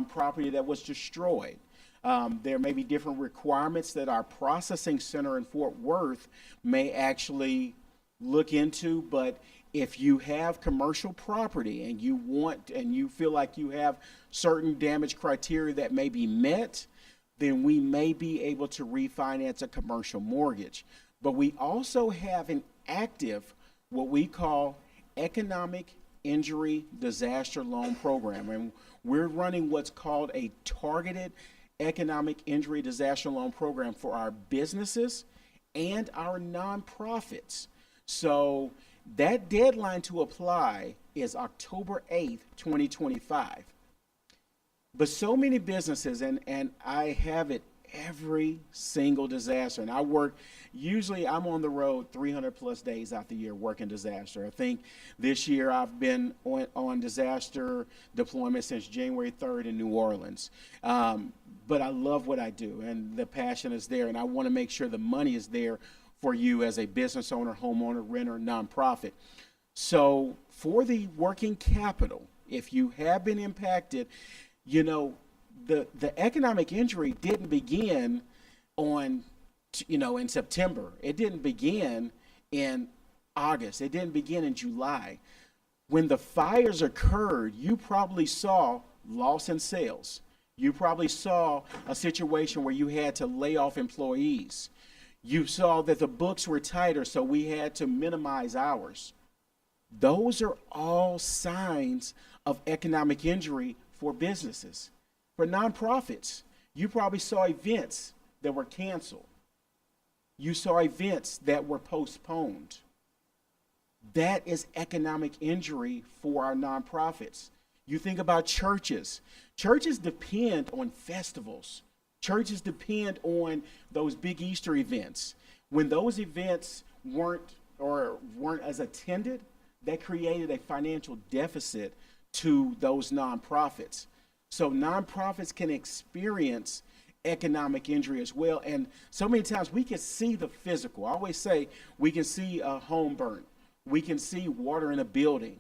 property that was destroyed. There may be different requirements that our processing center in Fort Worth may actually look into, but if you have commercial property and you feel like you have certain damage criteria that may be met, then we may be able to refinance a commercial mortgage. But we also have an active, what we call economic injury disaster loan program. And we're running what's called a targeted economic injury disaster loan program for our businesses and our nonprofits. So that deadline to apply is October 8th, 2025. But so many businesses, and I have it every single disaster, and I'm on the road 300 plus days out the year working disaster. I think this year I've been on disaster deployment since January 3rd in New Orleans. But I love what I do, and the passion is there, and I want to make sure the money is there for you as a business owner, homeowner, renter, nonprofit. So for the working capital, if you have been impacted, the economic injury didn't begin in September. It didn't begin in August. It didn't begin in July. When the fires occurred, you probably saw loss in sales. You probably saw a situation where you had to lay off employees. You saw that the books were tighter, so we had to minimize hours. Those are all signs of economic injury for businesses. For nonprofits, you probably saw events that were canceled. You saw events that were postponed. That is economic injury for our nonprofits. You think about churches. Churches depend on festivals. Churches depend on those big Easter events. When those events weren't as attended, that created a financial deficit to those nonprofits. So nonprofits can experience economic injury as well. And so many times we can see the physical. I always say we can see a home burnt. We can see water in a building.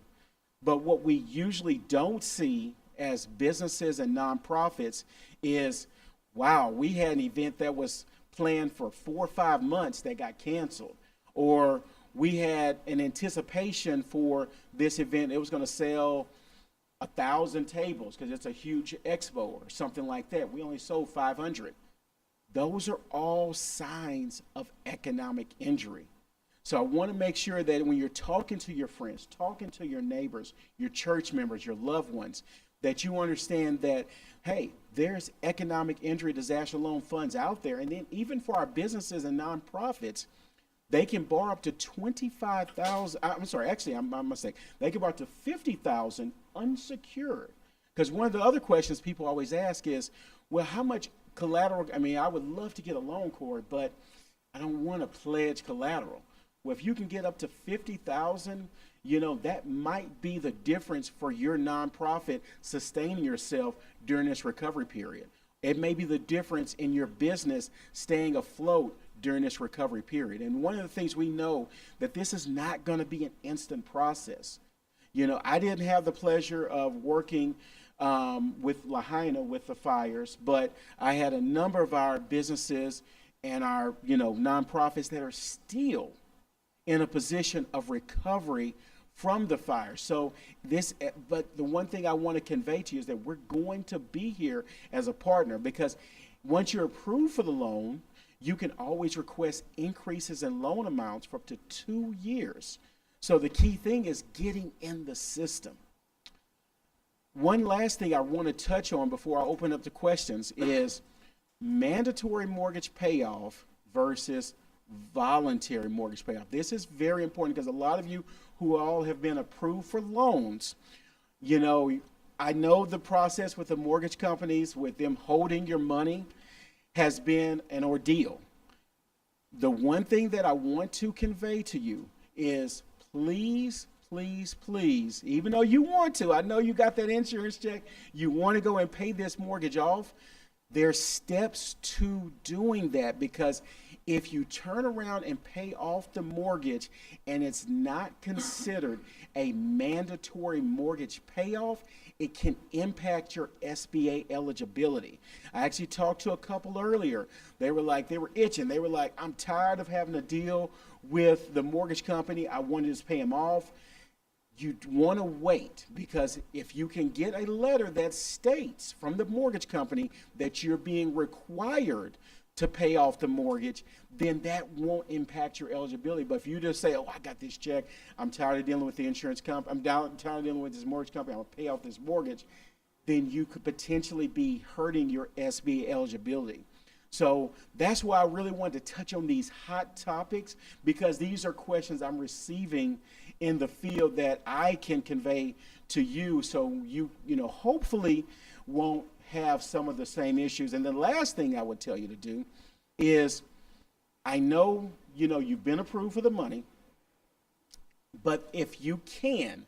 But what we usually don't see as businesses and nonprofits is, wow, we had an event that was planned for 4 or 5 months that got canceled. Or we had an anticipation for this event. It was going to sell 1,000 tables because it's a huge expo or something like that. We only sold 500. Those are all signs of economic injury. So I want to make sure that when you're talking to your friends, talking to your neighbors, your church members, your loved ones, that you understand that, hey, there's economic injury disaster loan funds out there. And then even for our businesses and nonprofits, they can borrow up to 25,000. I'm sorry, actually, I'm my mistake. They can borrow up to 50,000 unsecured. Because one of the other questions people always ask is, well, how much collateral? I mean, I would love to get a loan, Corey, but I don't want to pledge collateral. Well, if you can get up to 50,000, you know, that might be the difference for your nonprofit sustaining yourself during this recovery period. It may be the difference in your business staying afloat during this recovery period. And one of the things we know that this is not going to be an instant process. You know, I didn't have the pleasure of working with Lahaina with the fires, but I had a number of our businesses and our, you know, nonprofits that are still in a position of recovery from the fire. So this, but the one thing I want to convey to you is that we're going to be here as a partner, because once you're approved for the loan, you can always request increases in loan amounts for up to 2 years. So the key thing is getting in the system. One last thing I want to touch on before I open up the questions is mandatory mortgage payoff versus voluntary mortgage payoff. This is very important because a lot of you who all have been approved for loans, you know, I know the process with the mortgage companies, with them holding your money, has been an ordeal. The one thing that I want to convey to you is please, please, please, even though you want to, I know you got that insurance check, you want to go and pay this mortgage off, there's steps to doing that, because if you turn around and pay off the mortgage and it's not considered a mandatory mortgage payoff, it can impact your SBA eligibility. I actually talked to a couple earlier. They were itching. They were like, I'm tired of having to deal with the mortgage company. I want to just pay them off. You want to wait, because if you can get a letter that states from the mortgage company that you're being required to pay off the mortgage, then that won't impact your eligibility. But if you just say, oh, I got this check, I'm tired of dealing with the insurance company, I'm tired of dealing with this mortgage company, I'm going to pay off this mortgage, then you could potentially be hurting your SBA eligibility. So that's why I really wanted to touch on these hot topics, because these are questions I'm receiving in the field that I can convey to you, so you know, hopefully won't have some of the same issues. And the last thing I would tell you to do is, I know, you know, you've been approved for the money, but if you can,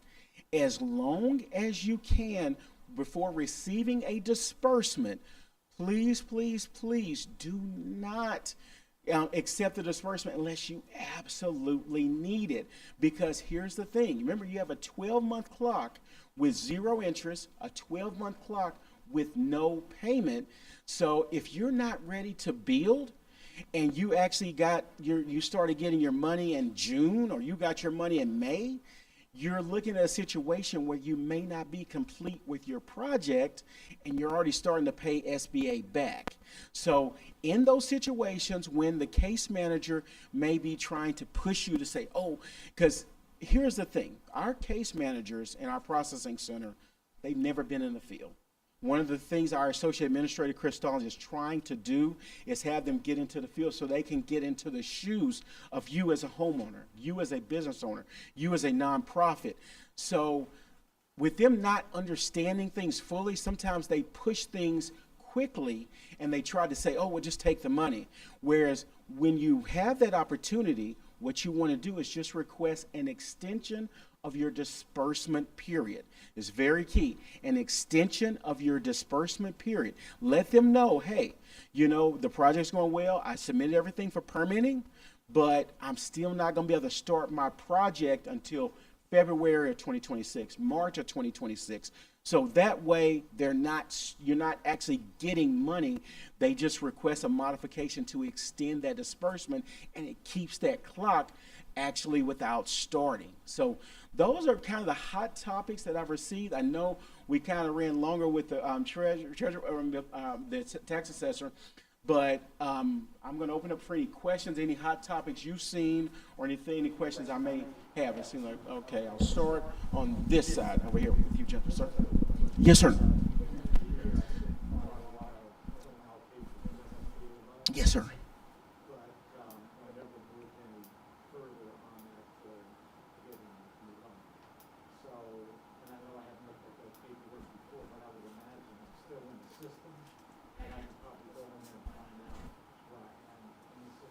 as long as you can, before receiving a disbursement, please, please, please do not accept the disbursement unless you absolutely need it. Because here's the thing. Remember, you have a 12-month clock with 0 interest, a 12-month clock with no payment. So if you're not ready to build, and you actually you started getting your money in June, or you got your money in May, you're looking at a situation where you may not be complete with your project and you're already starting to pay SBA back. So in those situations when the case manager may be trying to push you to say, oh, because here's the thing, our case managers in our processing center, they've never been in the field. One of the things our associate administrator, Chris Stallings, is trying to do is have them get into the field so they can get into the shoes of you as a homeowner, you as a business owner, you as a nonprofit. So with them not understanding things fully, sometimes they push things quickly and they try to say, oh, well, just take the money. Whereas when you have that opportunity, what you want to do is just request an extension of your disbursement period. It's very key. An extension of your disbursement period. Let them know, hey, you know, the project's going well. I submitted everything for permitting, but I'm still not going to be able to start my project until February of 2026, March of 2026. So that way you're not actually getting money. They just request a modification to extend that disbursement, and it keeps that clock actually without starting. So those are kind of the hot topics that I've received. I know we kind of ran longer with the the tax assessor, but I'm going to open up for any questions, any hot topics you've seen, or any questions I may have. It seems like, okay, I'll start on this side over here with you, gentlemen, sir. Yes, sir. Yes, sir. system, and I can probably go in there and find out where I am in the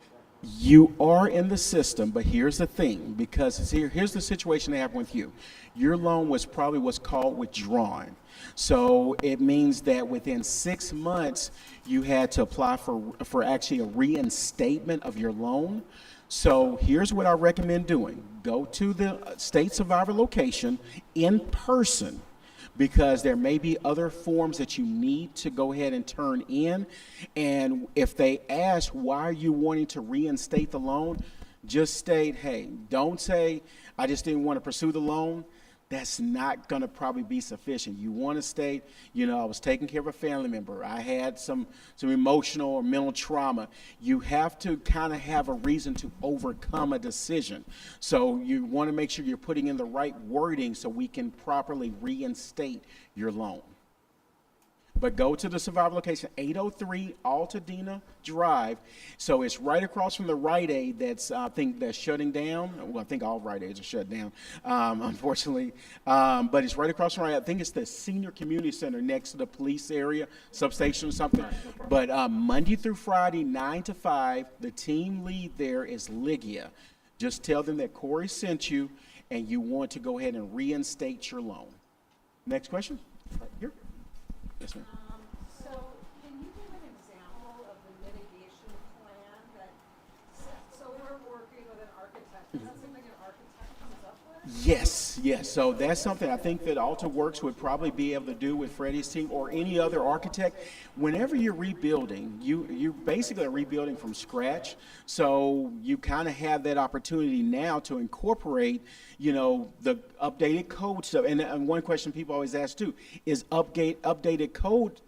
system. You are in the system, but here's the thing, because here's the situation they have with you. Your loan was probably what's called withdrawn. So it means that within 6 months, you had to apply for actually a reinstatement of your loan. So here's what I recommend doing. Go to the state survivor location in person, because there may be other forms that you need to go ahead and turn in. And if they ask, why are you wanting to reinstate the loan, just state, hey, don't say, I just didn't want to pursue the loan. That's not going to probably be sufficient. You want to state, you know, I was taking care of a family member. I had some emotional or mental trauma. You have to kind of have a reason to overcome a decision. So you want to make sure you're putting in the right wording so we can properly reinstate your loan. But go to the survivor location, 803 Altadena Drive. So it's right across from the Rite Aid that's, I think, that's shutting down. Well, I think all Rite Aids are shut down, unfortunately. But it's right across from, I think it's the Senior Community Center next to the police area, substation or something. But Monday through Friday, 9 to 5, the team lead there is Lygia. Just tell them that Corey sent you and you want to go ahead and reinstate your loan. Next question, right here. Yes, ma'am. So can you give an example of the mitigation plan that, so we're working with an architect, is that something an architect comes up with? Yes, yes. So that's something I think that Alta Works would probably be able to do with Freddy's team or any other architect. Whenever you're rebuilding, you basically are rebuilding from scratch. So you kind of have that opportunity now to incorporate, you know, the updated code stuff. And one question people always ask too is updated code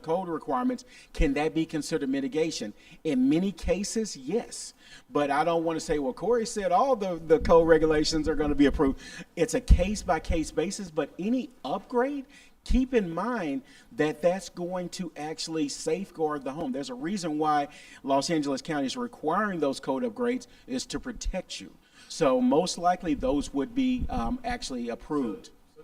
code requirements. Can that be considered mitigation? In many cases, yes. But I don't want to say, well, Corey said all the code regulations are going to be approved. It's a case-by-case basis, but any upgrade, keep in mind that that's going to actually safeguard the home. There's a reason why Los Angeles County is requiring those code upgrades, is to protect you. So most likely those would be actually approved. So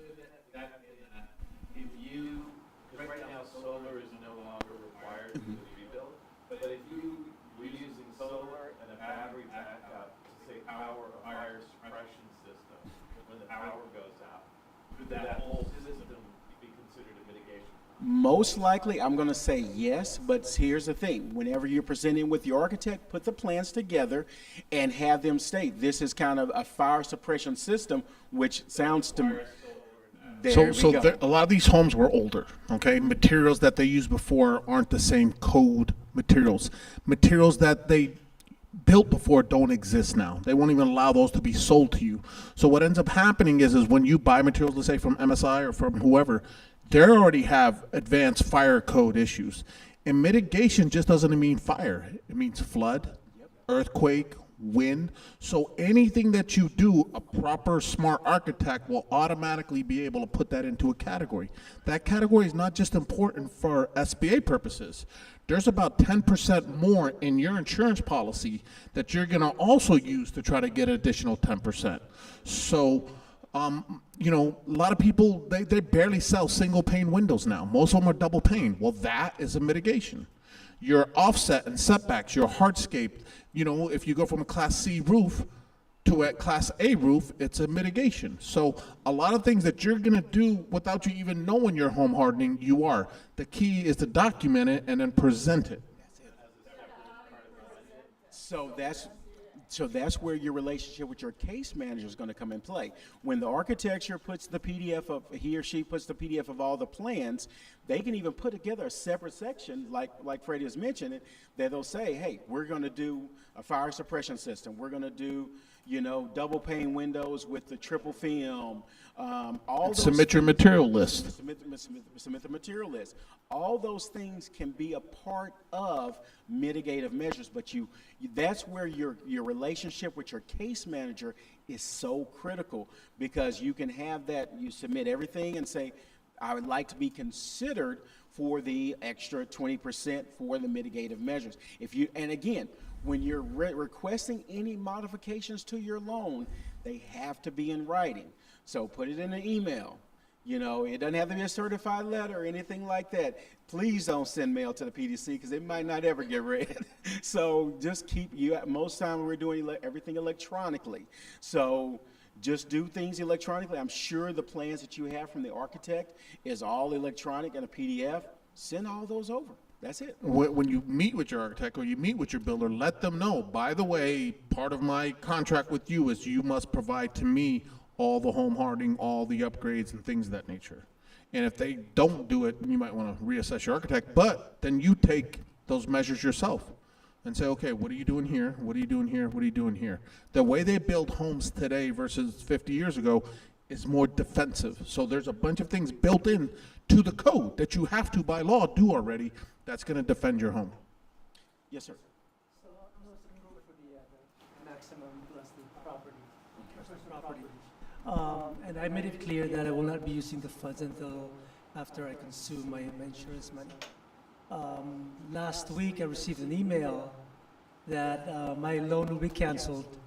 if you, because right now solar is no longer required to rebuild, but if you were using solar and a battery backup to say power or fire suppression system, when the power goes out, could that whole system be considered a mitigation? Most likely, I'm going to say yes, but here's the thing. Whenever you're presenting with your architect, put the plans together and have them state, this is kind of a fire suppression system, which sounds to me. A lot of these homes were older, okay? Materials that they used before aren't the same code materials. Materials that they built before don't exist now. They won't even allow those to be sold to you. So what ends up happening is when you buy materials, let's say from MSI or from whoever, they already have advanced fire code issues. And mitigation just doesn't mean fire. It means flood, earthquake, wind. So anything that you do, a proper smart architect will automatically be able to put that into a category. That category is not just important for SBA purposes. There's about 10% more in your insurance policy that you're going to also use to try to get an additional 10%. So you know, a lot of people, they barely sell single pane windows now. Most of them are double pane. Well, that is a mitigation. Your offset and setbacks, your hardscape, you know, if you go from a Class C roof to a Class A roof, it's a mitigation. So a lot of things that you're going to do without you even knowing you're home hardening, you are. The key is to document it and then present it. So that's where your relationship with your case manager is going to come in play. When the architecture puts the PDF of, he or she puts the PDF of all the plans, they can even put together a separate section, like Freddy has mentioned, that they'll say, hey, we're going to do a fire suppression system. We're going to do, you know, double pane windows with the triple film. Submit your material list. Submit the material list. All those things can be a part of mitigative measures, but that's where your relationship with your case manager is so critical, because you can have that, you submit everything and say, I would like to be considered for the extra 20% for the mitigative measures. And again, when you're requesting any modifications to your loan, they have to be in writing. So put it in an email. You know, it doesn't have to be a certified letter or anything like that. Please don't send mail to the PDC because it might not ever get read. So just most time we're doing everything electronically. So just do things electronically. I'm sure the plans that you have from the architect is all electronic and a PDF. Send all those over. That's it. When you meet with your architect or you meet with your builder, let them know, by the way, part of my contract with you is you must provide to me all the home hardening, all the upgrades and things of that nature. And if they don't do it, you might want to reassess your architect, but then you take those measures yourself and say, okay, what are you doing here? What are you doing here? What are you doing here? The way they build homes today versus 50 years ago is more defensive. So there's a bunch of things built in to the code that you have to, by law, do already that's going to defend your home. Yes, sir. So I'm also going for the maximum plus the property. And I made it clear that I will not be using the funds until after I consume my insurance money. Last week, I received an email that my loan will be canceled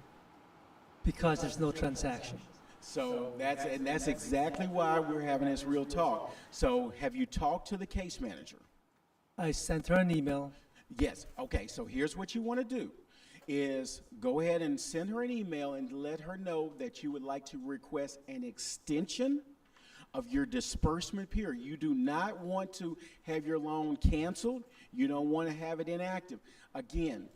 because there's no transaction. So that's exactly why we're having this real talk. So have you talked to the case manager? I sent her an email. Yes. Okay. So here's what you want to do is go ahead and send her an email and let her know that you would like to request an extension of your disbursement period. You do not want to have your loan canceled. You don't want to have it inactive. Again,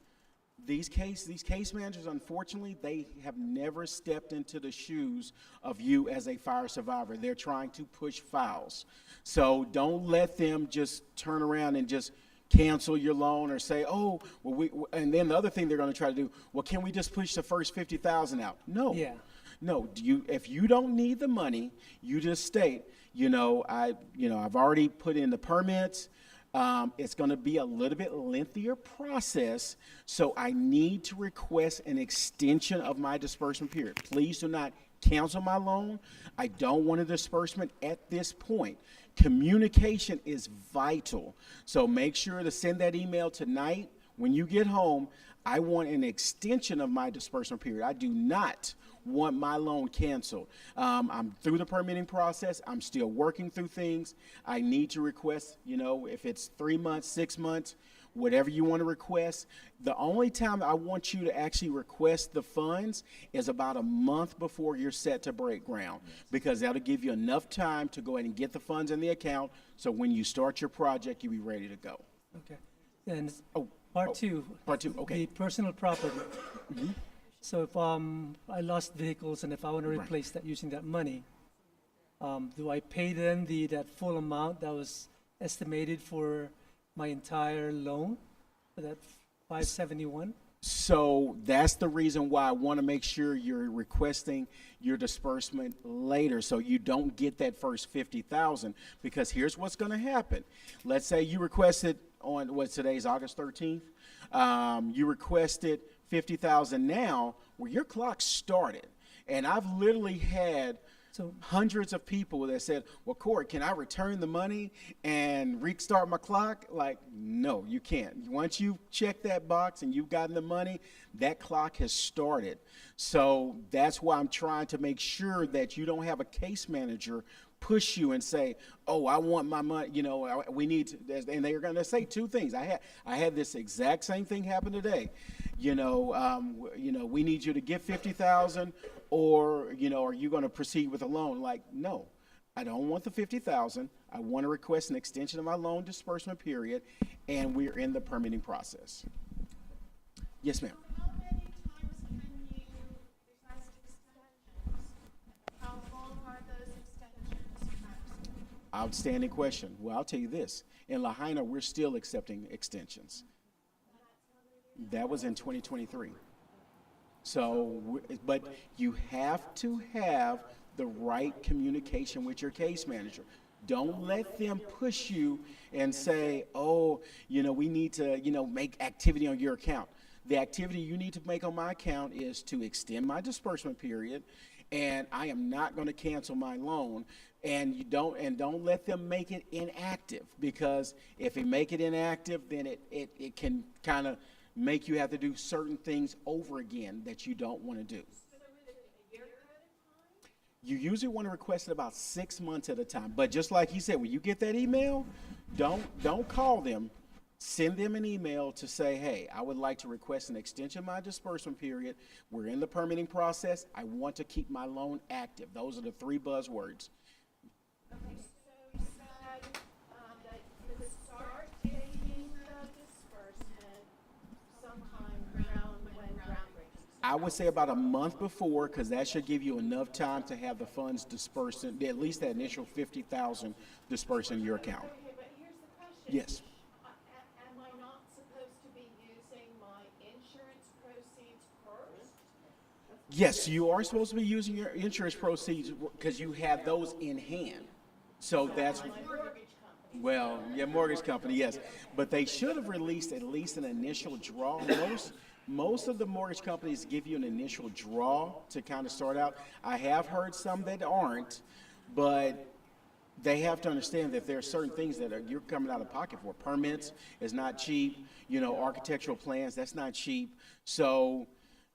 these case managers, unfortunately, they have never stepped into the shoes of you as a fire survivor. They're trying to push files. So don't let them just turn around and just cancel your loan or say, oh, well, and then the other thing they're going to try to do, well, can we just push the first $50,000 out? No. Yeah. No, if you don't need the money, you just state, I've already put in the permits. It's going to be a little bit lengthier process, so I need to request an extension of my disbursement period. Please do not cancel my loan. I don't want a disbursement at this point. Communication is vital, so make sure to send that email tonight. When you get home, I want an extension of my disbursement period. I do not want my loan canceled. I'm through the permitting process. I'm still working through things. I need to request, if it's 3 months, 6 months, whatever you want to request. The only time I want you to actually request the funds is about a month before you're set to break ground, because that'll give you enough time to go ahead and get the funds in the account, so when you start your project, you'll be ready to go. Okay. And part two, okay. The personal property. Mm-hmm. So if I lost vehicles and if I want to replace that using that money, do I pay them that full amount that was estimated for my entire loan, that $571? So that's the reason why I want to make sure you're requesting your disbursement later, so you don't get that first $50,000. Because here's what's going to happen. Let's say you requested on today's August 13th. You requested $50,000 now, where your clock started, and I've literally had hundreds of people that said, well, Corey, can I return the money and restart my clock? Like, no, you can't. Once you check that box and you've gotten the money, that clock has started. So that's why I'm trying to make sure that you don't have a case manager push you and say, oh, I want my money, we need to, and they're going to say two things. I had this exact same thing happen today. We need you to get $50,000, or, are you going to proceed with a loan? Like, no, I don't want the $50,000. I want to request an extension of my loan disbursement period, and we're in the permitting process. Yes, ma'am. How many times can you request extensions? How long are those extensions maximum? Outstanding question. Well, I'll tell you this. In Lahaina, we're still accepting extensions. That was in 2023. So, but you have to have the right communication with your case manager. Don't let them push you and say, oh, we need to, make activity on your account. The activity you need to make on my account is to extend my disbursement period, and I am not going to cancel my loan. And don't let them make it inactive, because if they make it inactive, then it can kind of make you have to do certain things over again that you don't want to do. You usually want to request it about 6 months at a time. But just like he said, when you get that email, don't call them. Send them an email to say, hey, I would like to request an extension of my disbursement period. We're in the permitting process. I want to keep my loan active. Those are the 3 buzzwords. Okay, so you said, that you could start taking the disbursement sometime around when groundbreaking starts. I would say about a month before, because that should give you enough time to have the funds dispersed, at least that initial $50,000 dispersed in your account. Okay, but here's the question. Yes. Am I not supposed to be using my insurance proceeds first? Yes, you are supposed to be using your insurance proceeds because you have those in hand. So that's, My mortgage company. well, your mortgage company, yes. But they should have released at least an initial draw. Most of the mortgage companies give you an initial draw to kind of start out. I have heard some that aren't, but they have to understand that there are certain things that you're coming out of pocket for. Permits is not cheap. You know, architectural plans, that's not cheap. So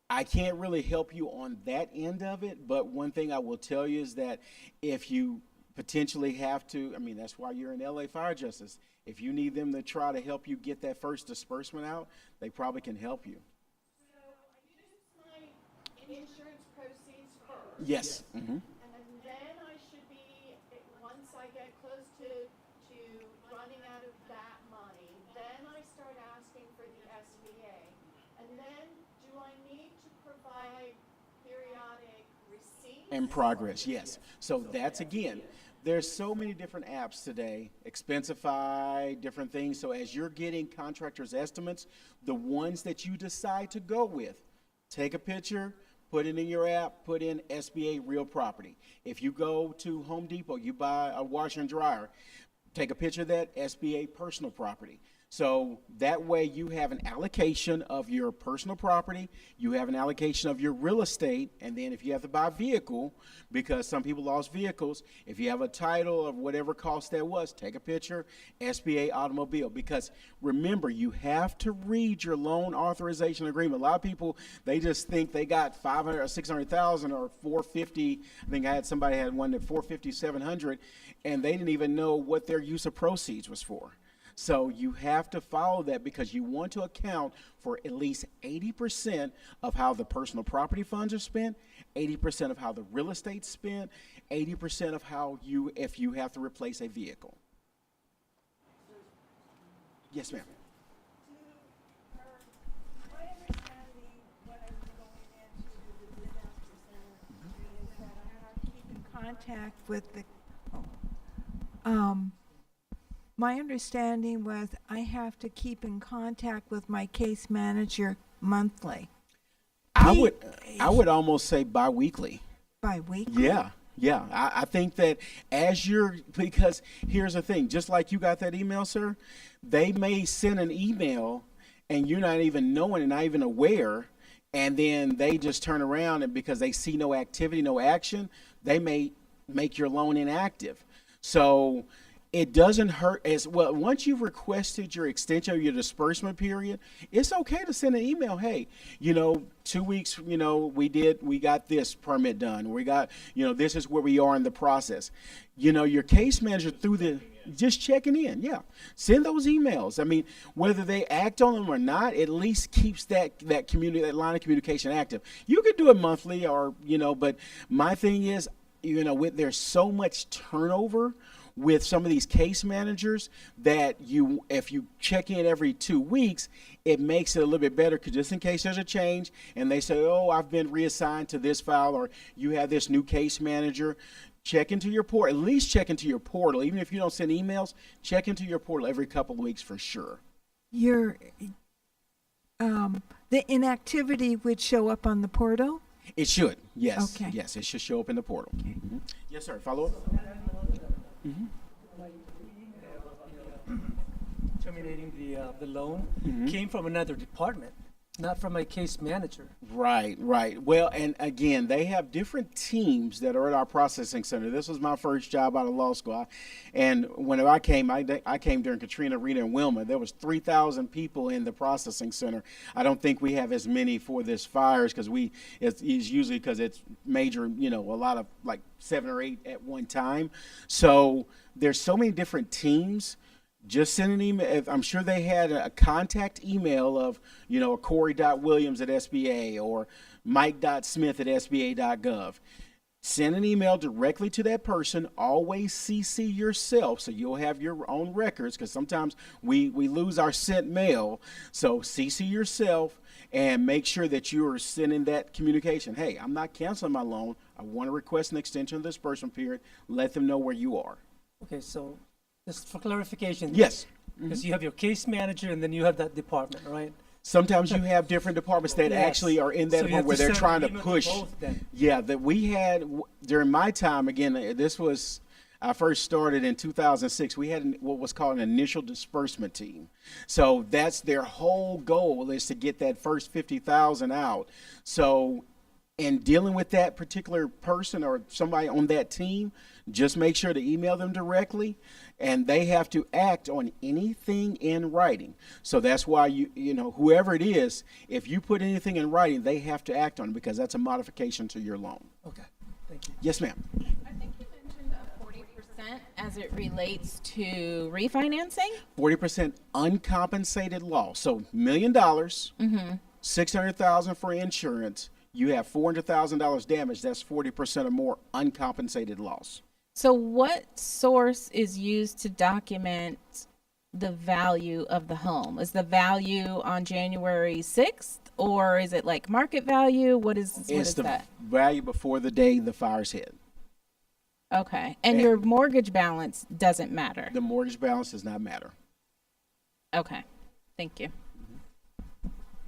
I can't really help you on that end of it. But one thing I will tell you is that if you potentially have to, I mean, that's why you're in LA Fire Justice. If you need them to try to help you get that first disbursement out, they probably can help you. So I use my insurance proceeds first. Yes. Mm-hmm. And then I should be, once I get close to running out of that money, then I start asking for the SBA. And then do I need to provide periodic receipts? In progress, yes. So that's, again, there's so many different apps today, Expensify, different things. So as you're getting contractors' estimates, the ones that you decide to go with, take a picture, put it in your app, put in SBA real property. If you go to Home Depot, you buy a washer and dryer, take a picture of that, SBA personal property. So that way you have an allocation of your personal property, you have an allocation of your real estate, and then if you have to buy a vehicle, because some people lost vehicles, if you have a title of whatever cost that was, take a picture, SBA automobile. Because remember, you have to read your loan authorization agreement. A lot of people, they just think they got 500 or 600,000 or 450. I think I had somebody had one at 450, 700, and they didn't even know what their use of proceeds was for. So you have to follow that because you want to account for at least 80% of how the personal property funds are spent, 80% of how the real estate's spent, 80% of how if you have to replace a vehicle. Yes, ma'am. My understanding when I was going into the disaster center is that I have to keep in contact with the, my understanding was I have to keep in contact with my case manager monthly. I would almost say biweekly. Biweekly? Yeah. Yeah, I think that because here's the thing, just like you got that email, sir, they may send an email and you're not even knowing and not even aware, and then they just turn around and because they see no activity, no action, they may make your loan inactive. So it doesn't hurt as well. Once you've requested your extension of your disbursement period, it's okay to send an email. Hey, 2 weeks, we got this permit done. We got, this is where we are in the process. Your case manager just checking in. Yeah. Send those emails. I mean, whether they act on them or not, at least keeps that line of communication active. You could do it monthly or, but my thing is, there's so much turnover with some of these case managers that if you check in every 2 weeks, it makes it a little bit better because just in case there's a change and they say, oh, I've been reassigned to this file or you have this new case manager, check into your portal, at least check into your portal. Even if you don't send emails, check into your portal every couple of weeks for sure. The inactivity would show up on the portal? It should, yes. Okay. Yes, it should show up in the portal. Okay. Mm-hmm. Yes, sir. Follow up? Mm-hmm. Terminating the loan came from another department. Not from a case manager. Right, right. Well, and again, they have different teams that are at our processing center. This was my first job out of law school. And whenever I came during Katrina, Rita, and Wilma. There was 3,000 people in the processing center. I don't think we have as many for this fires because it's usually because it's major, a lot of like 7 or 8 at one time. So there's so many different teams. Just send an email. I'm sure they had a contact email of, a Corey.Williams at SBA or Mike.Smith at SBA.gov. Send an email directly to that person. Always CC yourself so you'll have your own records because sometimes we lose our sent mail. So CC yourself and make sure that you are sending that communication. Hey, I'm not canceling my loan. I want to request an extension of the disbursement period. Let them know where you are. Okay, so just for clarification. Yes. Because you have your case manager and then you have that department, right? Sometimes you have different departments that actually are in that department where they're trying to push. Yeah, that we had during my time, again, this was, I first started in 2006, we had what was called an initial disbursement team. So that's their whole goal is to get that first 50,000 out. So in dealing with that particular person or somebody on that team, just make sure to email them directly, and they have to act on anything in writing. So that's why whoever it is, if you put anything in writing, they have to act on it because that's a modification to your loan. Okay, thank you. Yes, ma'am. I think you mentioned a 40% as it relates to refinancing. 40% uncompensated loss. So $1 million, $600,000 for insurance. You have $400,000 damage. That's 40% or more uncompensated loss. So what source is used to document the value of the home? Is the value on January 6th or is it like market value? What is that? Value before the day the fires hit. Okay. And your mortgage balance doesn't matter? The mortgage balance does not matter. Okay. Thank you.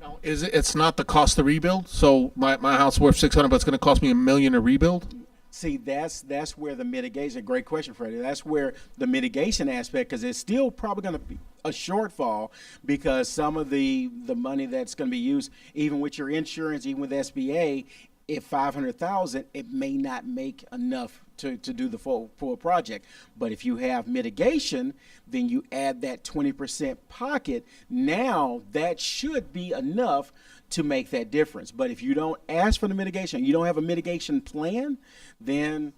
No, it's not the cost to rebuild? So my house worth $600, but it's going to cost me $1 million to rebuild? See, that's where the mitigation, great question, Freddy. That's where the mitigation aspect, because it's still probably going to be a shortfall because some of the money that's going to be used, even with your insurance, even with SBA, if $500,000, it may not make enough to do the full project. But if you have mitigation, then you add that 20% pocket. Now that should be enough to make that difference. But if you don't ask for the mitigation, you don't have a mitigation plan, then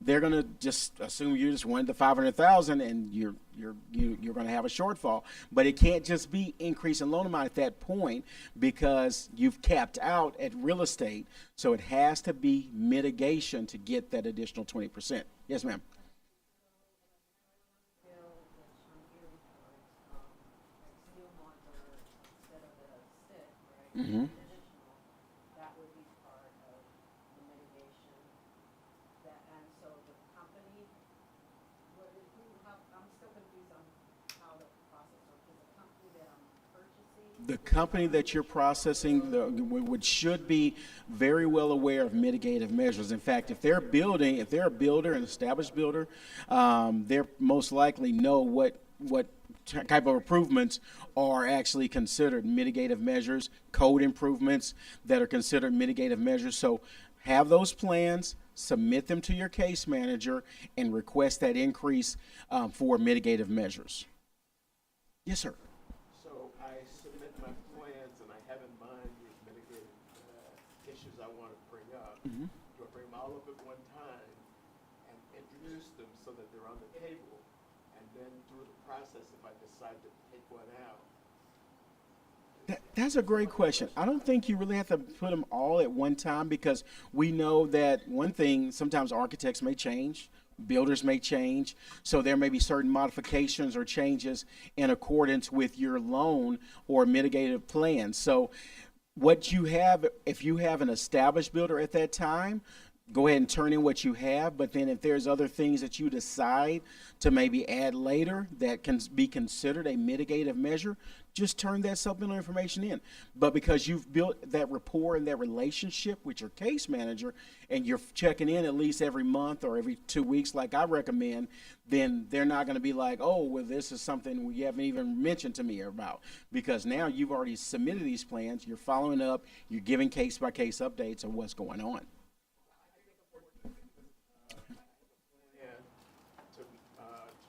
they're going to just assume you just wanted the $500,000 and you're going to have a shortfall. But it can't just be increase in loan amount at that point because you've capped out at real estate. So it has to be mitigation to get that additional 20%. Yes, ma'am. Mm-hmm. That would be part of the mitigation. And so the company, I'm still confused on how the process works. Is the company that I'm purchasing? The company that you're processing, which should be very well aware of mitigative measures. In fact, if they're a builder, an established builder, they're most likely know what type of improvements are actually considered mitigative measures, code improvements that are considered mitigative measures. So have those plans, submit them to your case manager, and request that increase for mitigative measures. Yes, sir. So I submit my plans and I have in mind these mitigative issues I want to bring up. Mm-hmm. Do I bring them all up at one time and introduce them so that they're on the table? And then through the process, if I decide to take one out. That's a great question. I don't think you really have to put them all at one time because we know that one thing, sometimes architects may change, builders may change, so there may be certain modifications or changes in accordance with your loan or mitigative plan. So what you have, if you have an established builder at that time, go ahead and turn in what you have, but then if there's other things that you decide to maybe add later that can be considered a mitigative measure, just turn that supplemental information in. But because you've built that rapport and that relationship with your case manager, and you're checking in at least every month or every 2 weeks like I recommend, then they're not going to be like, oh, well, this is something you haven't even mentioned to me about. Because now you've already submitted these plans, you're following up, you're giving case-by-case updates of what's going on. To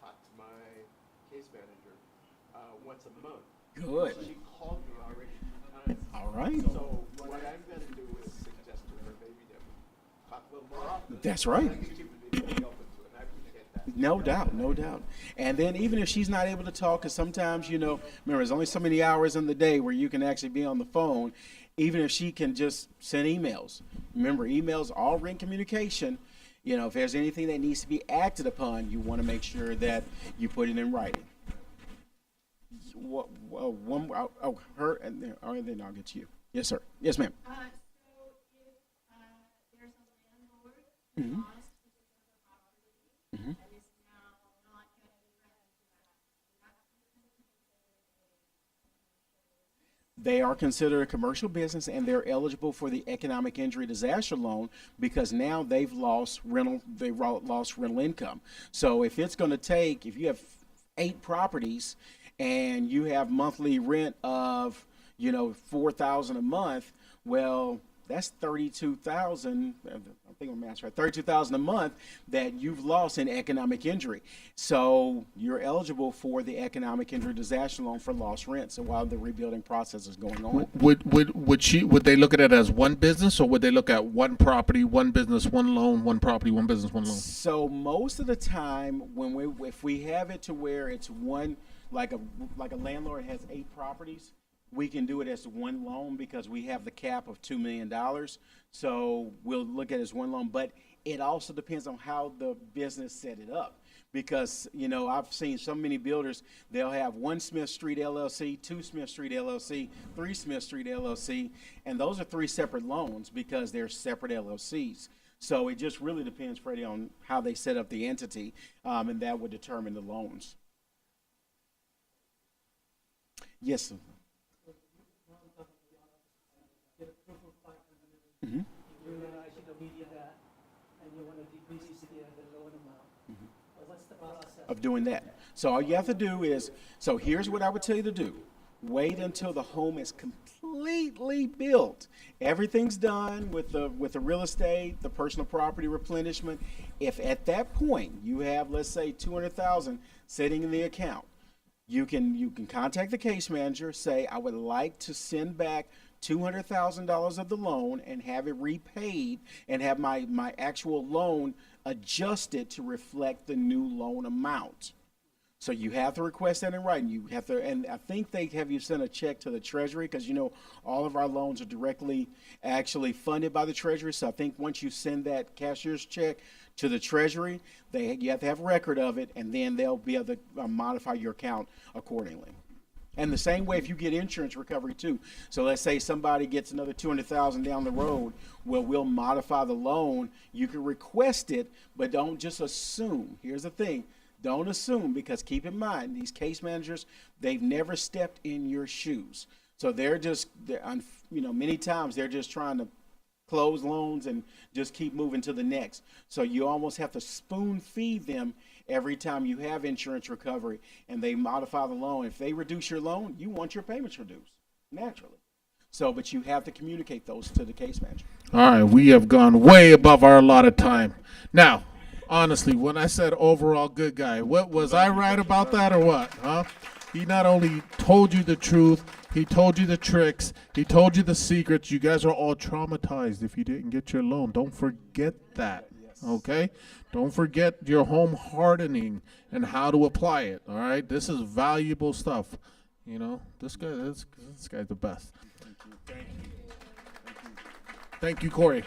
talk to my case manager once a month. Good. She called me already 2 times. All right. So what I'm going to do is suggest to her maybe that we talk a little more often. That's right. No doubt, no doubt. And then even if she's not able to talk, because sometimes, you know, remember, there's only so many hours in the day where you can actually be on the phone, even if she can just send emails. Remember, emails all ring communication. You know, if there's anything that needs to be acted upon, you want to make sure that you put it in writing. Her, and then, all right, then I'll get to you. Yes, sir. Yes, ma'am. So if there's a landlord who Mhm. lost his property Mhm. and is now not getting rent back, They are considered a commercial business, and they're eligible for the economic injury disaster loan because now they've lost rental income. So if it's going to take, if you have 8 properties and you have monthly rent of, you know, $4,000 a month, well, that's $32,000. I think my math's right. $32,000 a month that you've lost in economic injury. So you're eligible for the economic injury disaster loan for lost rent. So while the rebuilding process is going on, Would they look at it as one business, or would they look at one property, one business, one loan, one property, one business, one loan? So most of the time, if we have it to where it's one, like a landlord has 8 properties, we can do it as one loan because we have the cap of $2 million. So we'll look at it as one loan, but it also depends on how the business set it up. Because, you know, I've seen so many builders, they'll have 1 Smith Street LLC, 2 Smith Street LLC, 3 Smith Street LLC, and those are 3 separate loans because they're separate LLCs. So it just really depends, Freddie, on how they set up the entity, and that would determine the loans. Yes, sir. Mm-hmm. Of doing that. So all you have to do is, so here's what I would tell you to do. Wait until the home is completely built. Everything's done with the real estate, the personal property replenishment. If at that point you have, let's say, $200,000 sitting in the account, you can contact the case manager, say, I would like to send back $200,000 of the loan and have it repaid and have my actual loan adjusted to reflect the new loan amount. So you have to request that in writing. You have to, and I think they have you send a check to the Treasury because, you know, all of our loans are directly actually funded by the Treasury. So I think once you send that cashier's check to the Treasury, you have to have a record of it, and then they'll be able to modify your account accordingly. And the same way if you get insurance recovery too. So let's say somebody gets another $200,000 down the road, well, we'll modify the loan. You can request it, but don't just assume. Here's the thing. Don't assume, because keep in mind, these case managers, they've never stepped in your shoes. So they're many times they're just trying to close loans and just keep moving to the next. So you almost have to spoon feed them every time you have insurance recovery and they modify the loan. If they reduce your loan, you want your payments reduced, naturally. So, but you have to communicate those to the case manager. All right, we have gone way above our allotted time. Now, honestly, when I said overall good guy, what was I right about that or what? Huh? He not only told you the truth, he told you the tricks, he told you the secrets. You guys are all traumatized if you didn't get your loan. Don't forget that. Okay? Don't forget your home hardening and how to apply it. All right? This is valuable stuff. You know, this guy's the best. Thank you, Corey.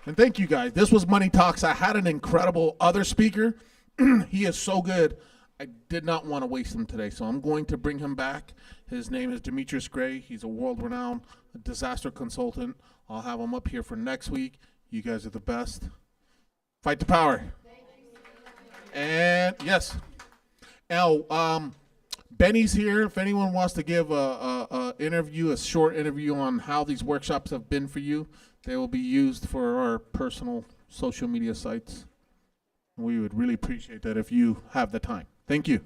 And thank you, guys. This was Money Talks. I had an incredible other speaker. He is so good. I did not want to waste him today, so I'm going to bring him back. His name is Demetrius Gray. He's a world-renowned disaster consultant. I'll have him up here for next week. You guys are the best. Fight the power. And yes. Now, Benny's here. If anyone wants to give a short interview on how these workshops have been for you, they will be used for our personal social media sites. We would really appreciate that if you have the time. Thank you.